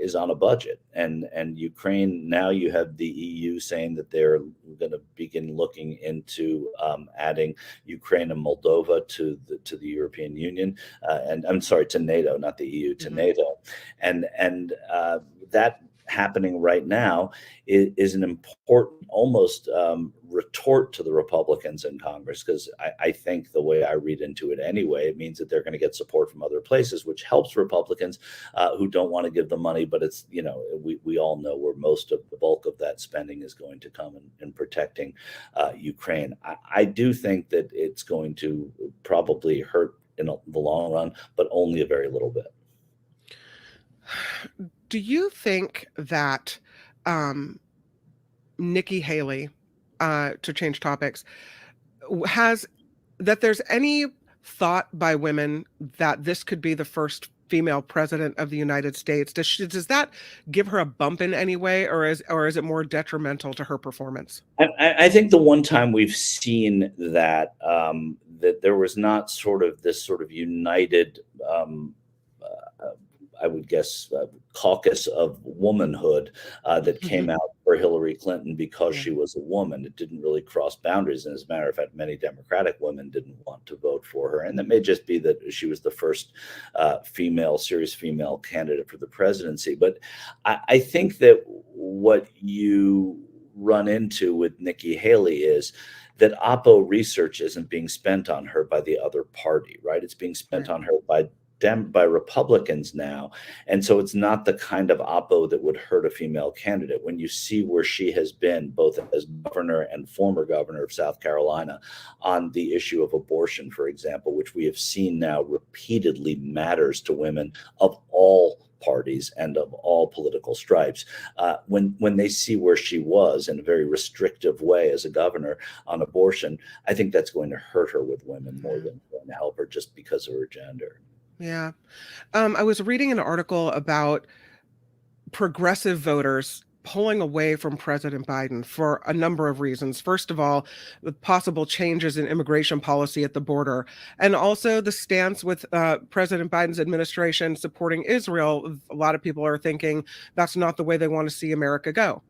is on a budget, and Ukraine, now you have the EU saying that they're going to begin looking into adding Ukraine and Moldova to the European Union, and I'm sorry, to NATO, not the EU, to NATO, and that happening right now is an important, almost retort to the Republicans in Congress, because I think the way I read into it anyway, it means that they're going to get support from other places, which helps Republicans who don't want to give the money. But it's, we all know where most of the bulk of that spending is going to come in protecting Ukraine. I do think that it's going to probably hurt in the long run, but only a very little bit. Do you think that Nikki Haley, to change topics, there's any thought by women that this could be the first female president of the United States? Does that give her a bump in any way, or is it more detrimental to her performance? I think the one time we've seen that that there was not this united I would guess, caucus of womanhood that came out for Hillary Clinton because she was a woman. It didn't really cross boundaries. And as a matter of fact, many Democratic women didn't want to vote for her. And that may just be that she was the first serious female candidate for the presidency. But I think that what you run into with Nikki Haley is that Oppo research isn't being spent on her by the other party, right? It's being spent on her by Republicans now. And so it's not the kind of Oppo that would hurt a female candidate. When you see where she has been, both as governor and former governor of South Carolina, on the issue of abortion, for example, which we have seen now repeatedly matters to women of all parties and of all political stripes, when they see where she was in a very restrictive way as a governor on abortion, I think that's going to hurt her with women more than going to help her just because of her gender. Yeah. I was reading an article about progressive voters pulling away from President Biden for a number of reasons. First of all, the possible changes in immigration policy at the border, and also the stance with President Biden's administration supporting Israel. A lot of people are thinking that's not the way they want to see America go.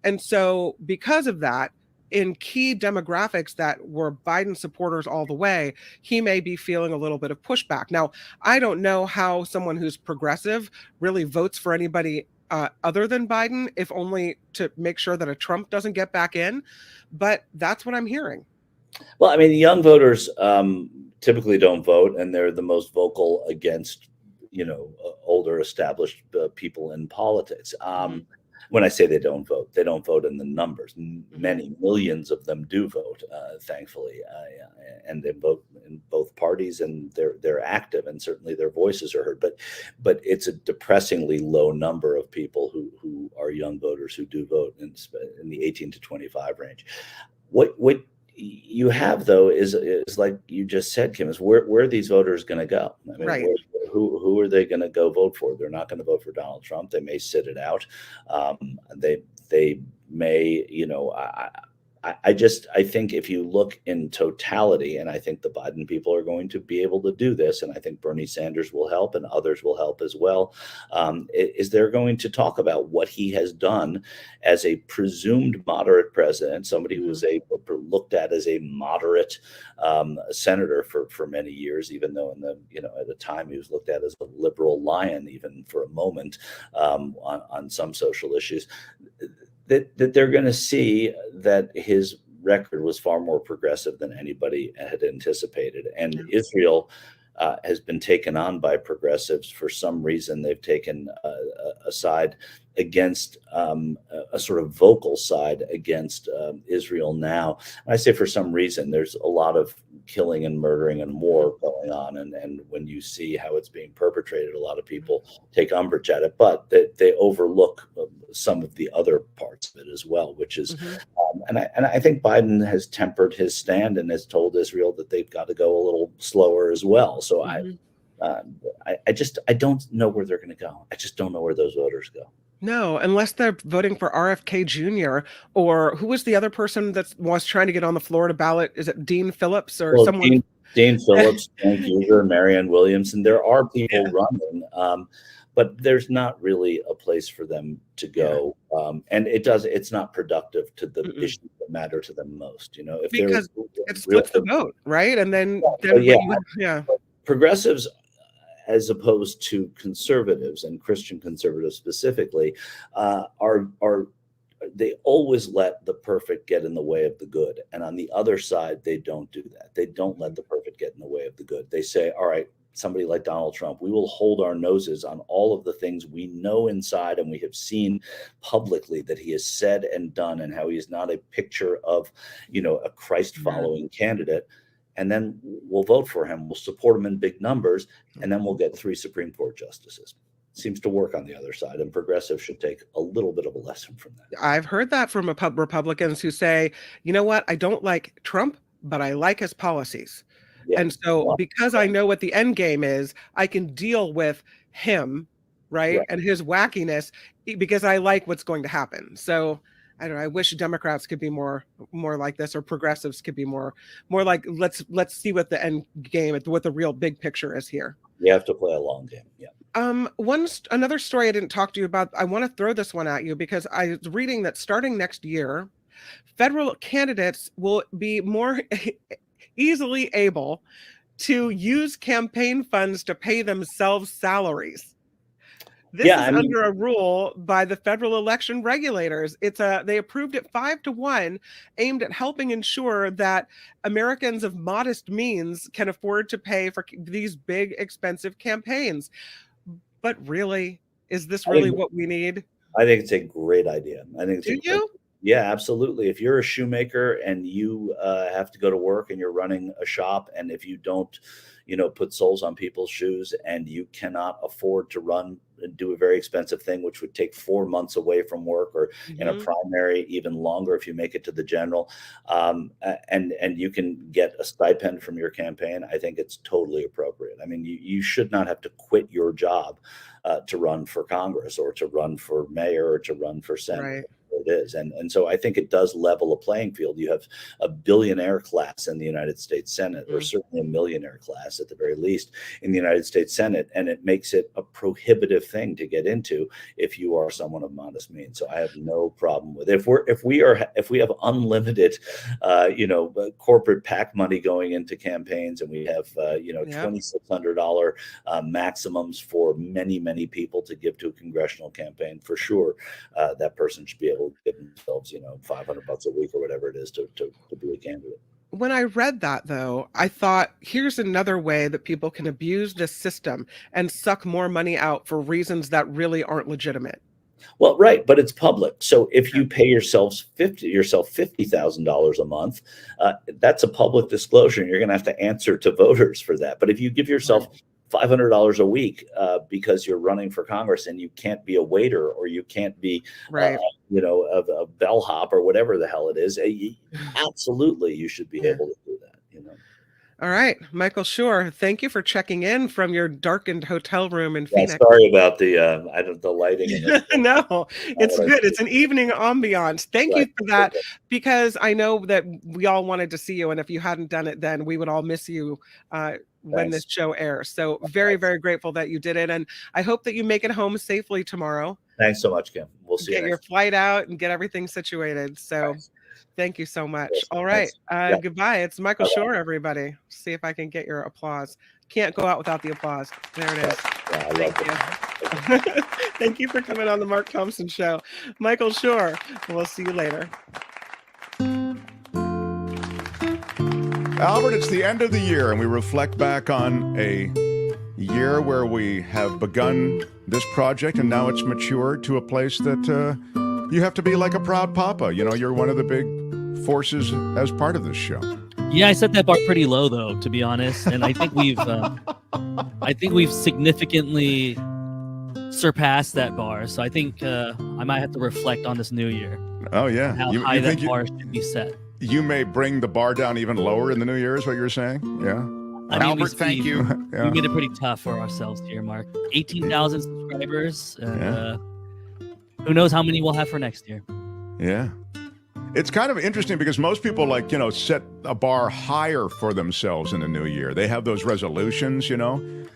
And so because of that, in key demographics that were Biden supporters all the way, he may be feeling a little bit of pushback. Now, I don't know how someone who's progressive really votes for anybody other than Biden, if only to make sure that a Trump doesn't get back in. But that's what I'm hearing. Well, I mean, young voters typically don't vote, and they're the most vocal against, older established people in politics. When I say they don't vote in the numbers. Many millions of them do vote, thankfully, and they vote in both parties, and they're active, and certainly their voices are heard. But it's a depressingly low number of people who are young voters who do vote in the 18 to 25 range. What you have, though, is like you just said, Kim, is where are these voters going to go? I mean, right. Who are they going to go vote for? They're not going to vote for Donald Trump. They may sit it out. They may, I think if you look in totality, and I think the Biden people are going to be able to do this, and I think Bernie Sanders will help and others will help as well, is they're going to talk about what he has done as a presumed moderate president, somebody who was looked at as a moderate senator for many years, even though at the time he was looked at as a liberal lion, even for a moment, on some social issues. That they're going to see that his record was far more progressive than anybody had anticipated. And Israel has been taken on by progressives. For some reason, they've taken a side against a sort of vocal side against Israel now. And I say for some reason, there's a lot of killing and murdering and war going on. And when you see how it's being perpetrated, a lot of people take umbrage at it, but they overlook some of the other parts of it as well, which is, and I think Biden has tempered his stand and has told Israel that they've got to go a little slower as well. So I don't know where they're going to go. I just don't know where those voters go. No, unless they're voting for RFK Jr. or who was the other person that was trying to get on the Florida ballot? Is it Dean Phillips or someone? Dean Phillips, Frank User, Marianne Williamson. There are people running, but there's not really a place for them to go. And it's not productive to the issues that matter to them most. You know, if because it splits the vote, right? And then progressives, as opposed to conservatives and Christian conservatives specifically, they always let the perfect get in the way of the good. And on the other side, they don't do that. They don't let the perfect get in the way of the good. They say, all right, somebody like Donald Trump, we will hold our noses on all of the things we know inside and we have seen publicly that he has said and done, and how he is not a picture of, a Christ following candidate. And then we'll vote for him. We'll support him in big numbers, and then we'll get 3 Supreme Court justices. Seems to work on the other side, and progressives should take a little bit of a lesson from that. I've heard that from Republicans who say, you know what, I don't like Trump, but I like his policies. Yeah. And so because I know what the end game is, I can deal with him, right? And his wackiness because I like what's going to happen. So I don't know. I wish Democrats could be more like this, or progressives could be more like let's see what the end game, what the real big picture is here. You have to play a long game. Yeah. Another story I didn't talk to you about. I want to throw this one at you because I was reading that starting next year, federal candidates will be more easily able to use campaign funds to pay themselves salaries. This is under a rule by the federal election regulators. They approved it 5-1, aimed at helping ensure that Americans of modest means can afford to pay for these big, expensive campaigns. But really, is this really what we need? I think it's a great idea. Do you? Yeah, absolutely. If you're a shoemaker and you have to go to work and you're running a shop, and if you don't, put soles on people's shoes, and you cannot afford to run and do a very expensive thing, which would take 4 months away from work, or in a primary, even longer if you make it to the general, and you can get a stipend from your campaign, I think it's totally appropriate. I mean, you should not have to quit your job to run for Congress, or to run for mayor, or to run for Senate. Right. It is. And so I think it does level a playing field. You have a billionaire class in the United States Senate, or certainly a millionaire class at the very least in the United States Senate. And it makes it a prohibitive thing to get into if you are someone of modest means. So I have no problem with it. If we have unlimited, corporate PAC money going into campaigns, and we have, $2,600 maximums for many, many people to give to a congressional campaign, for sure, that person should be able to give themselves, $500 a week or whatever it is to be a candidate. When I read that, though, I thought, here's another way that people can abuse this system and suck more money out for reasons that really aren't legitimate. Well, right, but it's public. So if you pay yourself $50,000 a month, that's a public disclosure, and you're going to have to answer to voters for that. But if you give yourself $500 a week because you're running for Congress, and you can't be a waiter, or you can't be, a bellhop, or whatever the hell it is, absolutely you should be able to do that. All right, Michael Shure, thank you for checking in from your darkened hotel room in Phoenix. Sorry about the lighting. No, it's good. It's an evening ambiance. Thank you for that, because I know that we all wanted to see you, and if you hadn't done it then, we would all miss you when this show airs. So very, very grateful that you did it, and I hope that you make it home safely tomorrow. Thanks so much, Kim. We'll see you. Get your flight out and get everything situated. So thank you so much. All right. Goodbye. It's Michael Shure, everybody. See if I can get your applause. Can't go out without the applause. There it is. Thank you. Thank you for coming on the Mark Thompson Show. Michael Shure. We'll see you later. Albert, it's the end of the year, and we reflect back on a year where we have begun this project, and now it's matured to a place that you have to be like a proud papa. You know, you're one of the big forces as part of this show. Yeah, I set that bar pretty low, though, to be honest, and I think we've significantly surpassed that bar. So I think I might have to reflect on this new year. Oh yeah, How high that bar should be set. You may bring the bar down even lower in the new year, is what you're saying? Yeah. I mean, Albert, thank you. We made it pretty tough for ourselves here, Mark. 18,000 subscribers. And, who knows how many we'll have for next year? Yeah. It's kind of interesting because most people set a bar higher for themselves in the new year. They have those resolutions,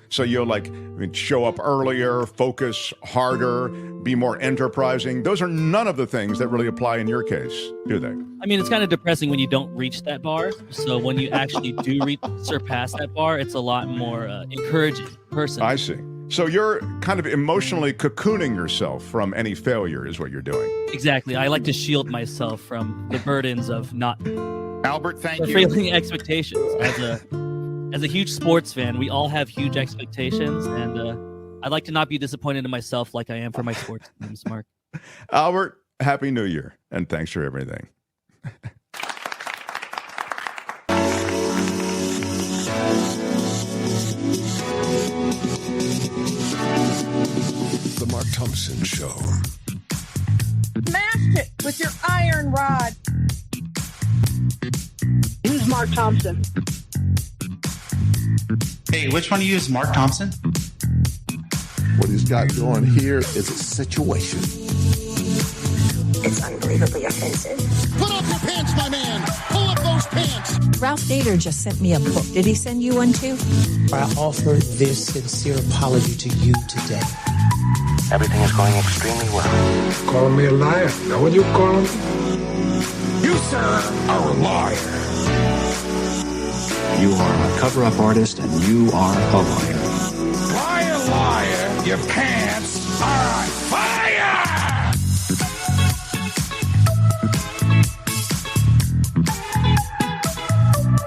so you'll show up earlier, focus harder, be more enterprising. Those are none of the things that really apply in your case, do they? I mean, it's kind of depressing when you don't reach that bar. So when you actually do surpass that bar, it's a lot more encouraging person. I see. So you're kind of emotionally cocooning yourself from any failure is what you're doing. Exactly. I like to shield myself from the burdens of not Albert, thank you. Failing expectations. As a huge sports fan, we all have huge expectations, and I'd like to not be disappointed in myself like I am for my sports teams, Mark. Albert, Happy New Year, and thanks for everything. The Mark Thompson Show. Smash it with your iron rod. Who's Mark Thompson? Hey, which one of you is Mark Thompson? What he's got going here is a situation. It's unbelievably offensive. Put up your pants, my man. Pull up those pants. Ralph Nader just sent me a book. Did he send you one too? I offer this sincere apology to you today. Everything is going extremely well. Calling me a liar? Now what you calling me? You, sir, are a liar. You are a cover-up artist, and you are a liar. Liar, liar, your pants are on fire!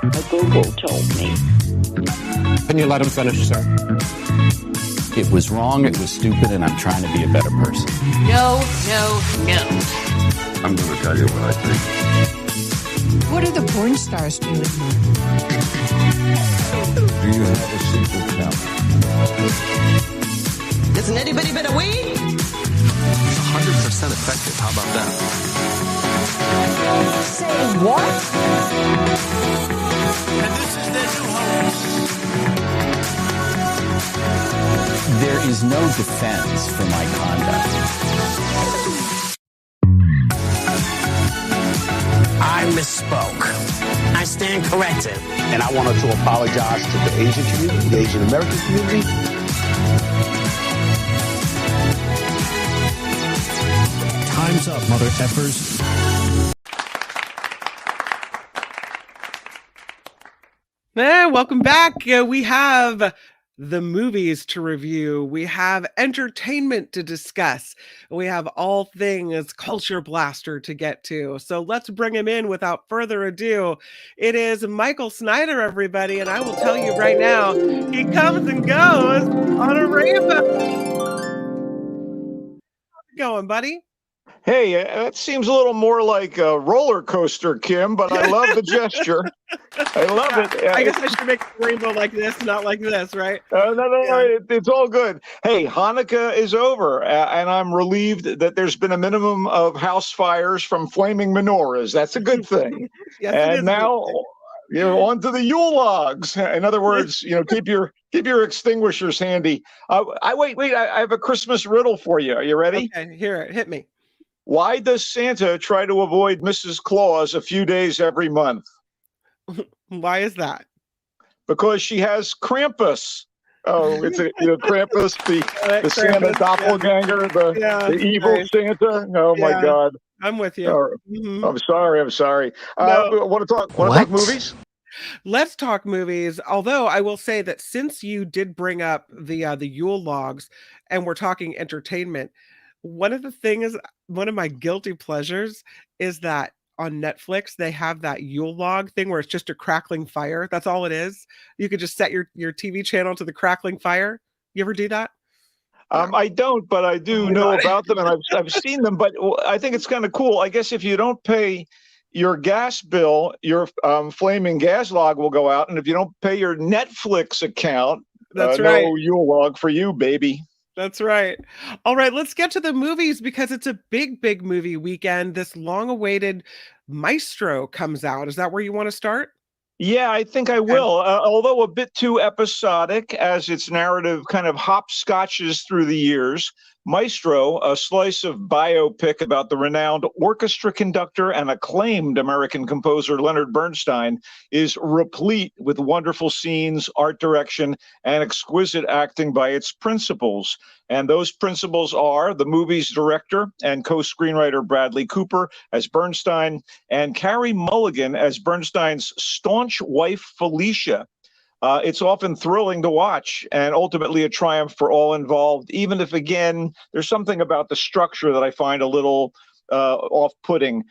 A Google told me. Can you let him finish, sir? It was wrong, it was stupid, and I'm trying to be a better person. No, no, no. I'm going to tell you what I think. What are the porn stars doing? Do you have a secret talent? Does an itty bitty bit of weed? 100% effective. How about that? Say what? And this is their new host. There is no defense for my conduct. I misspoke. I stand corrected. And I wanted to apologize to the Asian community, the Asian American community. Time's up, mother effers. Welcome back. We have the movies to review. We have entertainment to discuss. We have all things Culture Blaster to get to. So let's bring him in without further ado. It is Michael Snyder, everybody, and I will tell you right now, he comes and goes on a rainbow. How's it going, buddy? Hey, that seems a little more like a roller coaster, Kim, but I love the gesture. I love it. I guess I should make a rainbow like this, not like this, right? No, it's all good. Hey, Hanukkah is over, and I'm relieved that there's been a minimum of house fires from flaming menorahs. That's a good thing. Yes, and now on to the Yule logs. In other words, keep your extinguishers handy. Wait. I have a Christmas riddle for you. Are you ready? Okay, here, hit me. Why does Santa try to avoid Mrs. Claus a few days every month? Why is that? Because she has Krampus. Oh, it's Krampus, the Santa doppelganger, the evil right. Santa. Oh my God! I'm with you. Mm-hmm. I'm sorry. Want to talk movies? Let's talk movies. Although I will say that since you did bring up the Yule logs, and we're talking entertainment, one of my guilty pleasures is that on Netflix, they have that Yule log thing where it's just a crackling fire. That's all it is. You could just set your TV channel to the crackling fire. You ever do that? I don't, but I do know about them, and I've seen them. But I think it's kind of cool. I guess if you don't pay your gas bill, your flaming gas log will go out, and if you don't pay your Netflix account, that's right. No Yule log for you, baby. That's right. All right, let's get to the movies because it's a big movie weekend. This long-awaited Maestro comes out. Is that where you want to start? Yeah, I think I will. Although a bit too episodic as its narrative kind of hopscotches through the years, Maestro, a slice of biopic about the renowned orchestra conductor and acclaimed American composer Leonard Bernstein, is replete with wonderful scenes, art direction, and exquisite acting by its principals. And those principals are the movie's director and co-screenwriter Bradley Cooper as Bernstein, and Carey Mulligan as Bernstein's staunch wife Felicia. It's often thrilling to watch and ultimately a triumph for all involved, even if, again, there's something about the structure that I find a little off-putting.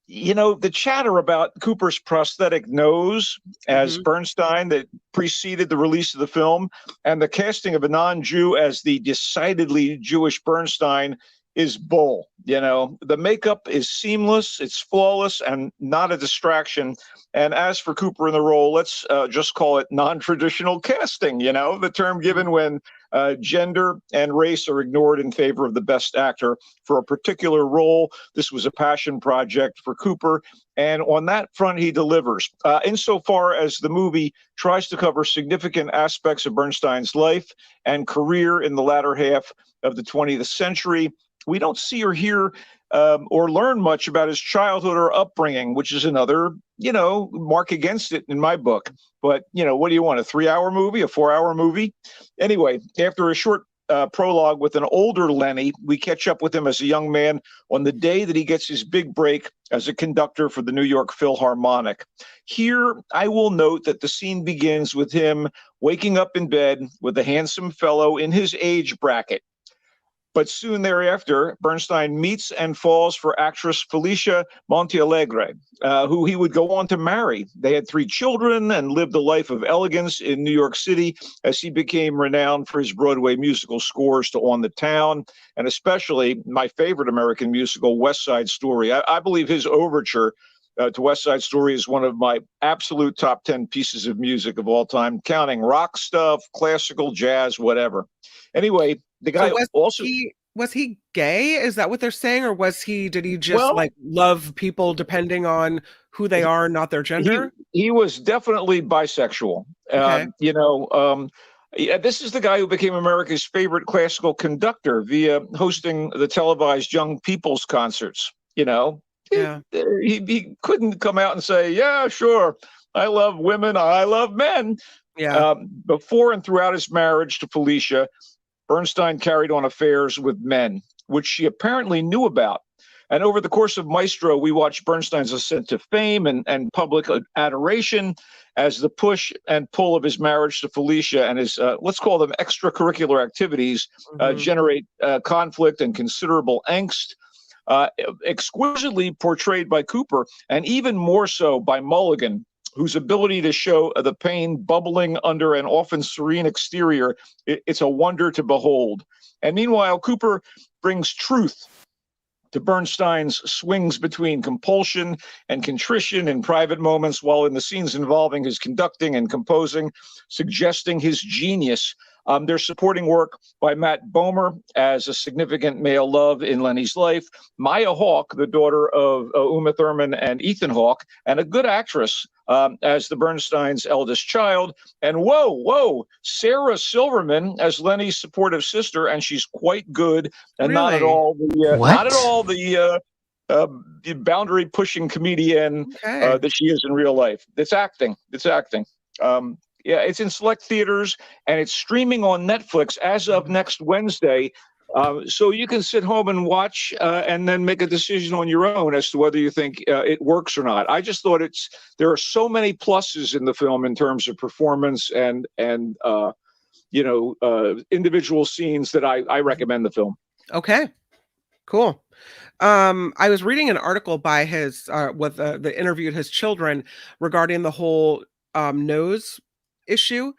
You know, the chatter about Cooper's prosthetic nose as Bernstein that preceded the release of the film and the casting of a non-Jew as the decidedly Jewish Bernstein is bull. You know, the makeup is seamless, it's flawless, and not a distraction. And as for Cooper in the role, let's just call it non-traditional casting, you know, the term given when gender and race are ignored in favor of the best actor for a particular role. This was a passion project for Cooper, and on that front, he delivers. Insofar as the movie tries to cover significant aspects of Bernstein's life and career in the latter half of the 20th century, we don't see or hear or learn much about his childhood or upbringing, which is another, you know, mark against it in my book. But, you know, what do you want, a 3-hour movie, a 4-hour movie? Anyway, after a short prologue with an older Lenny, we catch up with him as a young man on the day that he gets his big break as a conductor for the New York Philharmonic. Here, I will note that the scene begins with him waking up in bed with a handsome fellow in his age bracket. But soon thereafter, Bernstein meets and falls for actress Felicia Montealegre, who he would go on to marry. They had 3 children and lived a life of elegance in New York City as he became renowned for his Broadway musical scores to On the Town, and especially my favorite American musical, West Side Story. I believe his overture to West Side Story is one of my absolute top 10 pieces of music of all time, counting rock stuff, classical, jazz, whatever. Anyway, the guy was he gay? Is that what they're saying? Or did he just love people depending on who they are, not their gender? He was definitely bisexual. Okay. This is the guy who became America's favorite classical conductor via hosting the televised Young People's concerts. You know, he couldn't come out and say, yeah, sure, I love women, I love men. Yeah. Before and throughout his marriage to Felicia, Bernstein carried on affairs with men, which she apparently knew about. And over the course of Maestro, we watched Bernstein's ascent to fame and public adoration as the push and pull of his marriage to Felicia and his, let's call them extracurricular activities, generate conflict and considerable angst. Exquisitely portrayed by Cooper, and even more so by Mulligan, whose ability to show the pain bubbling under an often serene exterior, it's a wonder to behold. And meanwhile, Cooper brings truth to Bernstein's swings between compulsion and contrition in private moments, while in the scenes involving his conducting and composing, suggesting his genius. There's supporting work by Matt Bomer as a significant male love in Lenny's life, Maya Hawke, the daughter of Uma Thurman and Ethan Hawke, and a good actress as the Bernstein's eldest child. And whoa, Sarah Silverman as Lenny's supportive sister, and she's quite good, and not at all the boundary pushing comedian that she is in real life. It's acting. Yeah, it's in select theaters, and it's streaming on Netflix as of next Wednesday. So you can sit home and watch and then make a decision on your own as to whether you think it works or not. I just thought there are so many pluses in the film in terms of performance and individual scenes that I recommend the film. Okay. Cool. I was reading an article by his with that interviewed his children regarding the whole nose issue,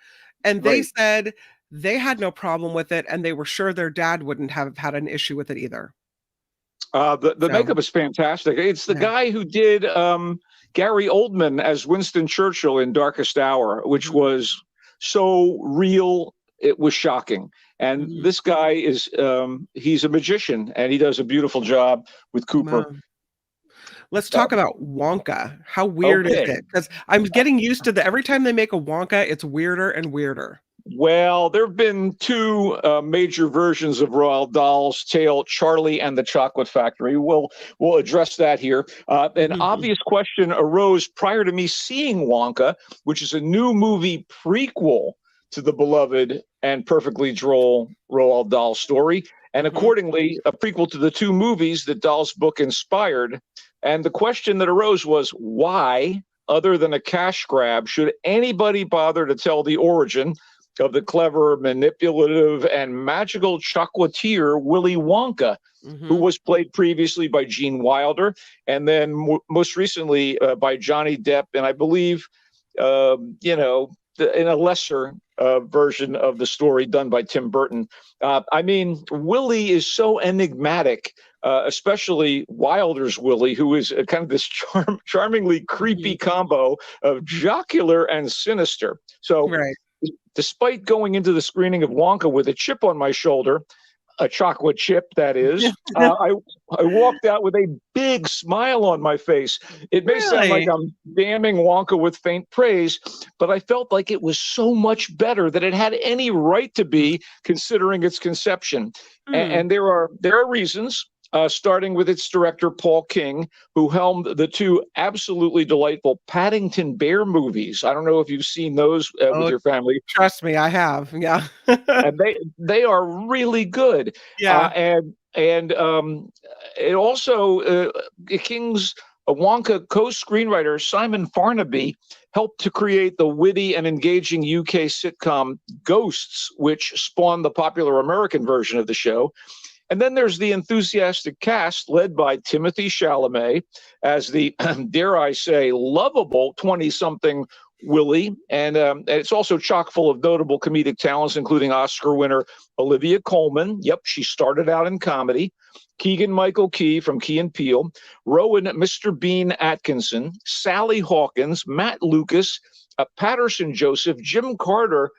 and they Right. said they had no problem with it, and they were sure their dad wouldn't have had an issue with it either. The So, makeup is fantastic. It's the yeah. guy who did Gary Oldman as Winston Churchill in Darkest Hour, which was so real, it was shocking. And this guy is he's a magician, and he does a beautiful job with Cooper. Wow. Let's talk about Wonka. How weird is Okay. it? Because I'm getting used to every time they make a Wonka, it's weirder and weirder. Well, there have been two major versions of Roald Dahl's tale, Charlie and the Chocolate Factory. We'll address that here. An obvious question arose prior to me seeing Wonka, which is a new movie prequel to the beloved and perfectly droll Roald Dahl story, and accordingly, a prequel to the two movies that Dahl's book inspired. And the question that arose was, why, other than a cash grab, should anybody bother to tell the origin of the clever, manipulative, and magical chocolatier Willy Wonka, who was played previously by Gene Wilder, and then most recently by Johnny Depp, and I believe, in a lesser version of the story done by Tim Burton. I mean, Willy is so enigmatic, especially Wilder's Willy, who is kind of this charmingly creepy combo of jocular and sinister. So, despite going into the screening of Wonka with a chip on my shoulder, a chocolate chip, that is, I walked out with a big smile on my face. It may sound like I'm damning Wonka with faint praise, but I felt like it was so much better than it had any right to be, considering its conception. And there are reasons. Starting with its director, Paul King, who helmed the two absolutely delightful Paddington Bear movies. I don't know if you've seen those with your family. Trust me, I have. Yeah. And they are really good. Yeah. And it also, King's Wonka co-screenwriter, Simon Farnaby, helped to create the witty and engaging UK sitcom Ghosts, which spawned the popular American version of the show. And then there's the enthusiastic cast led by Timothée Chalamet as the, dare I say, lovable 20-something Willy. And it's also chock full of notable comedic talents, including Oscar winner Olivia Colman. Yep, she started out in comedy. Keegan-Michael Key from Key and Peele. Rowan Mr. Bean Atkinson. Sally Hawkins. Matt Lucas. Patterson Joseph. Jim Carter,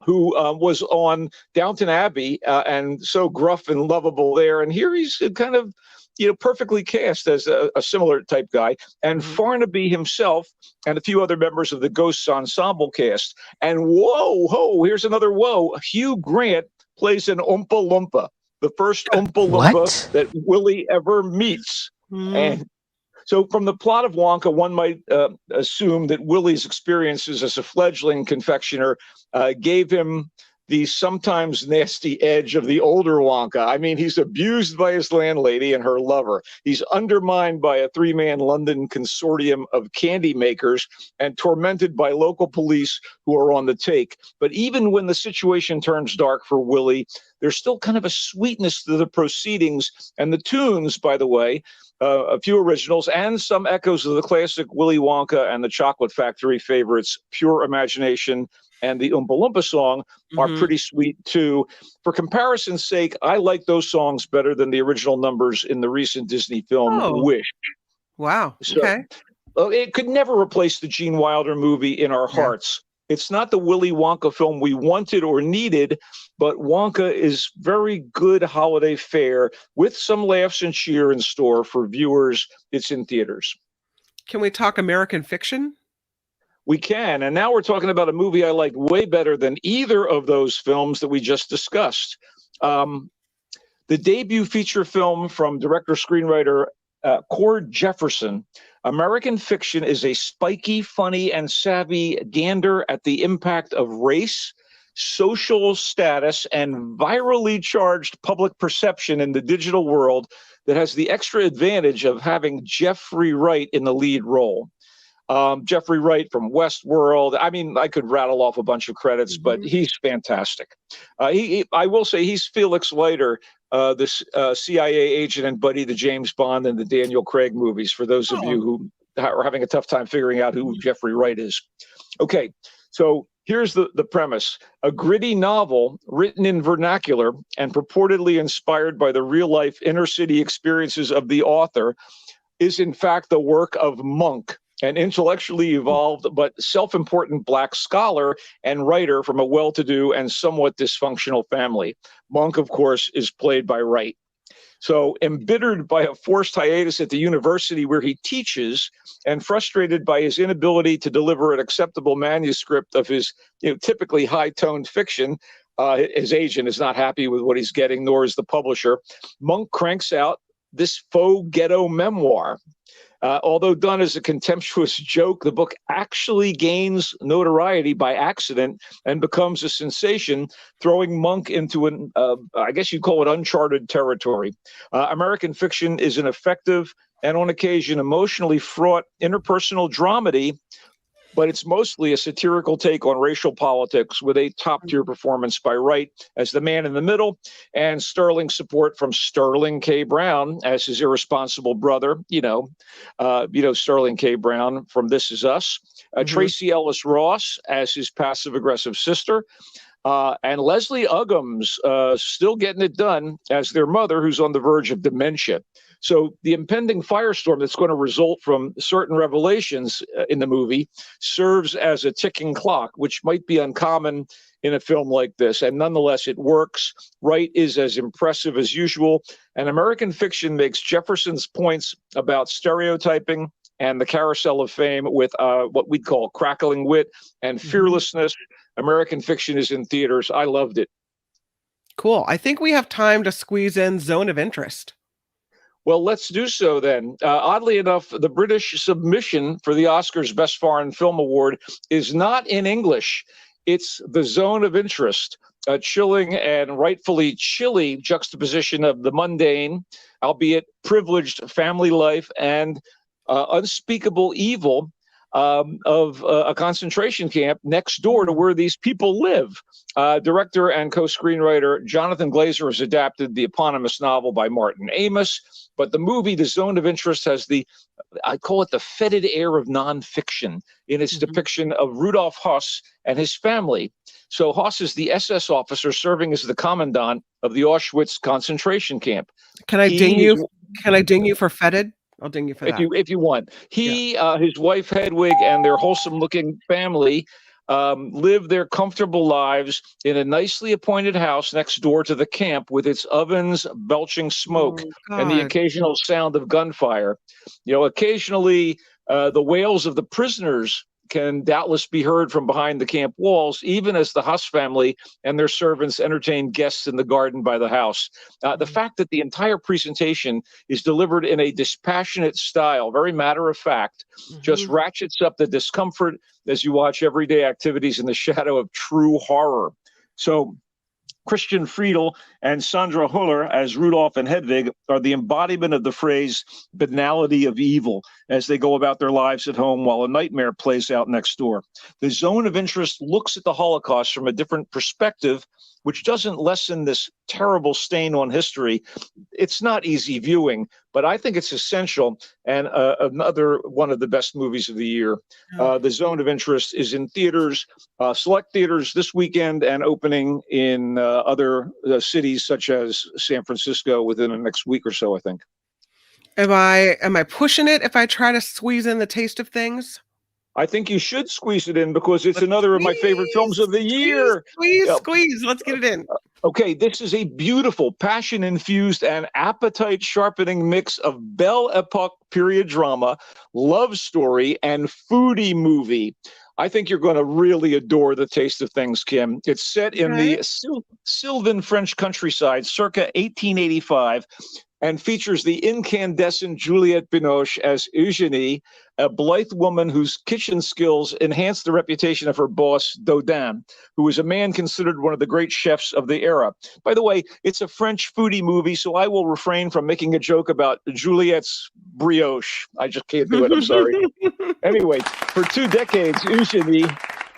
who was on Downton Abbey and so gruff and lovable there. And here he's kind of, perfectly cast as a similar type guy. And Farnaby himself and a few other members of the Ghosts ensemble cast. And here's another whoa. Hugh Grant plays an Oompa Loompa, the first Oompa Loompa that Willy ever meets. And so from the plot of Wonka, one might assume that Willy's experiences as a fledgling confectioner gave him the sometimes nasty edge of the older Wonka. I mean, he's abused by his landlady and her lover. He's undermined by a three-man London consortium of candy makers and tormented by local police who are on the take. But even when the situation turns dark for Willy, there's still kind of a sweetness to the proceedings. And the tunes, by the way, a few originals and some echoes of the classic Willy Wonka and the Chocolate Factory favorites, Pure Imagination and the Oompa Loompa song, are pretty sweet too. For comparison's sake, I like those songs better than the original numbers in the recent Disney film Wish. Wow. So, Okay. It could never replace the Gene Wilder movie in our hearts. It's not the Willy Wonka film we wanted or needed, but Wonka is very good holiday fare with some laughs and cheer in store for viewers. It's in theaters. Can we talk American Fiction? We can. And now we're talking about a movie I like way better than either of those films that we just discussed. The debut feature film from director-screenwriter Cord Jefferson, American Fiction, is a spiky, funny, and savvy gander at the impact of race, social status, and virally charged public perception in the digital world that has the extra advantage of having Jeffrey Wright in the lead role. Jeffrey Wright from Westworld. I mean, I could rattle off a bunch of credits, but he's fantastic. I will say he's Felix Leiter this CIA agent and buddy, the James Bond and the Daniel Craig movies, for those of you who are having a tough time figuring out who Jeffrey Wright is. Okay, so here's the premise. A gritty novel written in vernacular and purportedly inspired by the real-life inner-city experiences of the author is in fact the work of Monk, an intellectually evolved but self-important Black scholar and writer from a well-to-do and somewhat dysfunctional family. Monk, of course, is played by Wright. So embittered by a forced hiatus at the university where he teaches and frustrated by his inability to deliver an acceptable manuscript of his typically high-toned fiction, his agent is not happy with what he's getting, nor is the publisher. Monk cranks out this faux ghetto memoir. Although done as a contemptuous joke, the book actually gains notoriety by accident and becomes a sensation, throwing Monk into an, I guess you'd call it uncharted territory. American fiction is an effective and on occasion emotionally fraught interpersonal dramedy, but it's mostly a satirical take on racial politics with a top-tier performance by Wright as the man in the middle and sterling support from Sterling K. Brown as his irresponsible brother, Sterling K. Brown from This Is Us, Tracy Ellis Ross as his passive-aggressive sister, and Leslie Uggams still getting it done as their mother, who's on the verge of dementia. So the impending firestorm that's going to result from certain revelations in the movie serves as a ticking clock, which might be uncommon in a film like this. And nonetheless, it works. Wright is as impressive as usual. And American fiction makes Jefferson's points about stereotyping and the carousel of fame with what we'd call crackling wit and fearlessness. American fiction is in theaters. I loved it. Cool. I think we have time to squeeze in Zone of Interest. Well, let's do so then. Oddly enough, the British submission for the Oscars Best Foreign Film Award is not in English. It's The Zone of Interest, a chilling and rightfully chilly juxtaposition of the mundane, albeit privileged family life and unspeakable evil of a concentration camp next door to where these people live. Director and co-screenwriter Jonathan Glazer has adapted the eponymous novel by Martin Amis, but the movie, The Zone of Interest, has I call it the fetid air of nonfiction in its depiction of Rudolf Höss and his family. So Höss is the SS officer serving as the commandant of the Auschwitz concentration camp. Can I ding you? Can I ding you for fetid? I'll ding you for that. If you want. His wife Hedwig, and their wholesome-looking family live their comfortable lives in a nicely appointed house next door to the camp with its ovens belching smoke and the occasional sound of gunfire. Occasionally the wails of the prisoners can doubtless be heard from behind the camp walls, even as the Höss family and their servants entertain guests in the garden by the house. The fact that the entire presentation is delivered in a dispassionate style, very matter of fact, just ratchets up the discomfort as you watch everyday activities in the shadow of true horror. So Christian Friedel and Sandra Huller as Rudolph and Hedwig are the embodiment of the phrase banality of evil as they go about their lives at home while a nightmare plays out next door. The Zone of Interest looks at the Holocaust from a different perspective, which doesn't lessen this terrible stain on history. It's not easy viewing, but I think it's essential and another one of the best movies of the year. The Zone of Interest is in theaters, select theaters this weekend, and opening in other cities such as San Francisco within the next week or so, I think. Am I pushing it if I try to squeeze in The Taste of Things? I think you should squeeze it in because it's another of my favorite films of the year. Squeeze. Let's get it in. Okay, this is a beautiful, passion-infused, and appetite-sharpening mix of Belle Epoque period drama, love story, and foodie movie. I think you're going to really adore The Taste of Things, Kim. It's set in the Sylvan French countryside, circa 1885, and features the incandescent Juliette Binoche as Eugénie, a blithe woman whose kitchen skills enhance the reputation of her boss, Dodin, who is a man considered one of the great chefs of the era. By the way, it's a French foodie movie, so I will refrain from making a joke about Juliette's brioche. I just can't do it. I'm sorry. Anyway, for 2 decades, Eugénie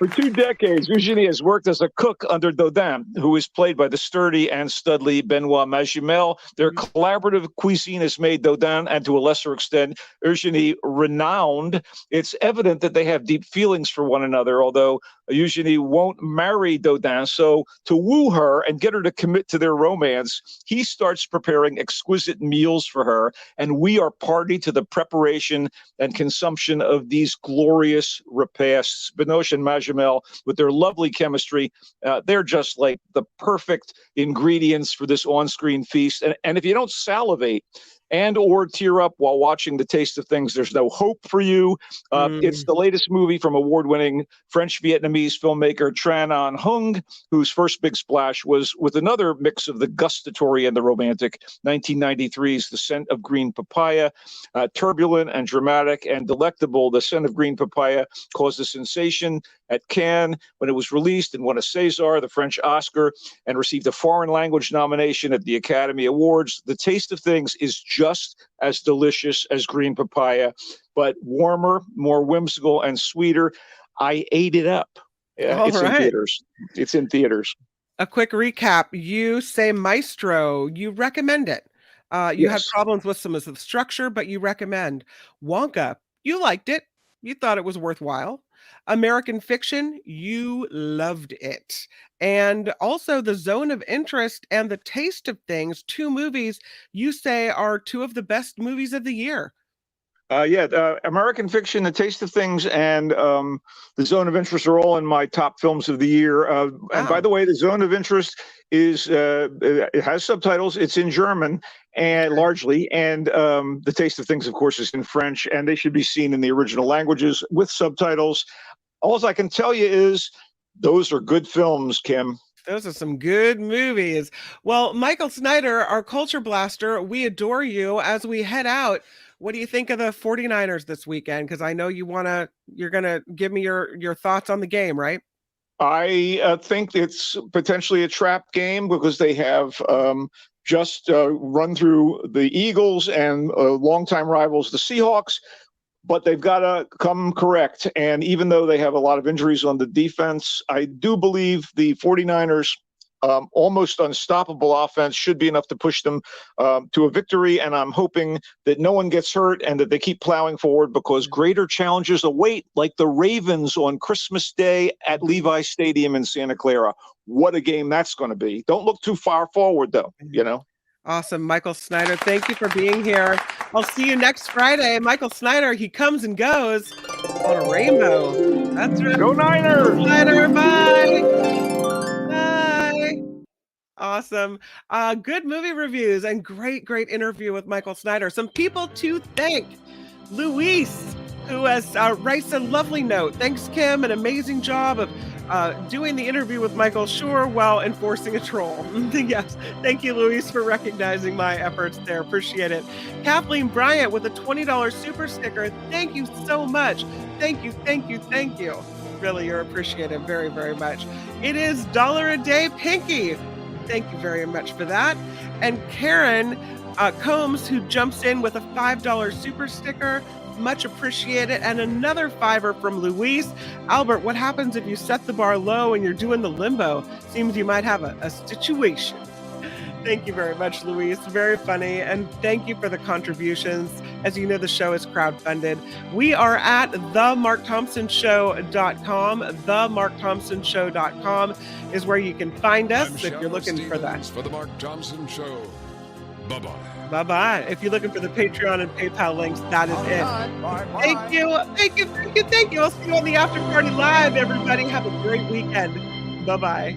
For 2 decades, Eugenie has worked as a cook under Dodin, who is played by the sturdy and studly Benoit Magimel. Their collaborative cuisine has made Dodin, and to a lesser extent, Eugenie, renowned. It's evident that they have deep feelings for one another, although Eugenie won't marry Dodin. So to woo her and get her to commit to their romance, he starts preparing exquisite meals for her, and we are party to the preparation and consumption of these glorious repasts. Benoit and Magimel, with their lovely chemistry, they're just like the perfect ingredients for this on-screen feast. And if you don't salivate and or tear up while watching The Taste of Things, there's no hope for you. It's the latest movie from award-winning French-Vietnamese filmmaker Tran Anh Hung, whose first big splash was with another mix of the gustatory and the romantic, 1993's The Scent of Green Papaya. Turbulent and dramatic and delectable, The Scent of Green Papaya caused a sensation at Cannes when it was released and won a César, the French Oscar, and received a foreign language nomination at the Academy Awards. The Taste of Things is just as delicious as Green Papaya, but warmer, more whimsical, and sweeter. I ate it up. It's in theaters. It's in theaters. A quick recap. You say Maestro. You recommend it. You had problems with some of the structure, but you recommend. Wonka. You liked it. You thought it was worthwhile. American Fiction, you loved it. And also The Zone of Interest and The Taste of Things, 2 movies you say are 2 of the best movies of the year. American Fiction, The Taste of Things, and The Zone of Interest are all in my top films of the year. And by the way, The Zone of Interest is it has subtitles. It's in German and largely, and The Taste of Things, of course, is in French, and they should be seen in the original languages with subtitles. All I can tell you is those are good films, Kim. Those are some good movies. Well, Michael Snyder, our Culture Blaster, we adore you. As we head out, what do you think of the 49ers this weekend? Because I know you're going to give me your thoughts on the game, right? I think it's potentially a trap game because they have just run through the Eagles and longtime rivals, the Seahawks. But they've got to come correct. And even though they have a lot of injuries on the defense, I do believe the 49ers almost unstoppable offense should be enough to push them to a victory. And I'm hoping that no one gets hurt and that they keep plowing forward because greater challenges await, like the Ravens on Christmas Day at Levi Stadium in Santa Clara. What a game that's going to be. Don't look too far forward, though, you know. Awesome. Michael Snyder, thank you for being here. I'll see you next Friday. Michael Snyder, he comes and goes on a rainbow. That's right. Go Niners! Snyder, bye! Bye! Awesome. Good movie reviews and great interview with Michael Snyder. Some people to thank. Luis, who writes a lovely note. Thanks, Kim. An amazing job of doing the interview with Michael Shure while enforcing a troll. Yes. Thank you, Luis, for recognizing my efforts there. Appreciate it. Kathleen Bryant with a $20 super sticker. Thank you so much. Thank you. Really, you're appreciated very, very much. It is $1 a day Pinky. Thank you very much for that. And Karen Combs, who jumps in with a $5 super sticker. Much appreciated. And another $5 from Luis. Albert, what happens if you set the bar low and you're doing the limbo? Seems you might have a situation. Thank you very much, Luis. Very funny. And thank you for the contributions. As you know, the show is crowdfunded. We are at themarkthompsonshow.com. Themarkthompsonshow.com is where you can find us if you're looking for that. For the Mark Thompson Show. Bye-bye. Bye-bye. If you're looking for the Patreon and PayPal links, that is it. Thank you. I'll see you on the After Party Live, everybody. Have a great weekend. Bye-bye.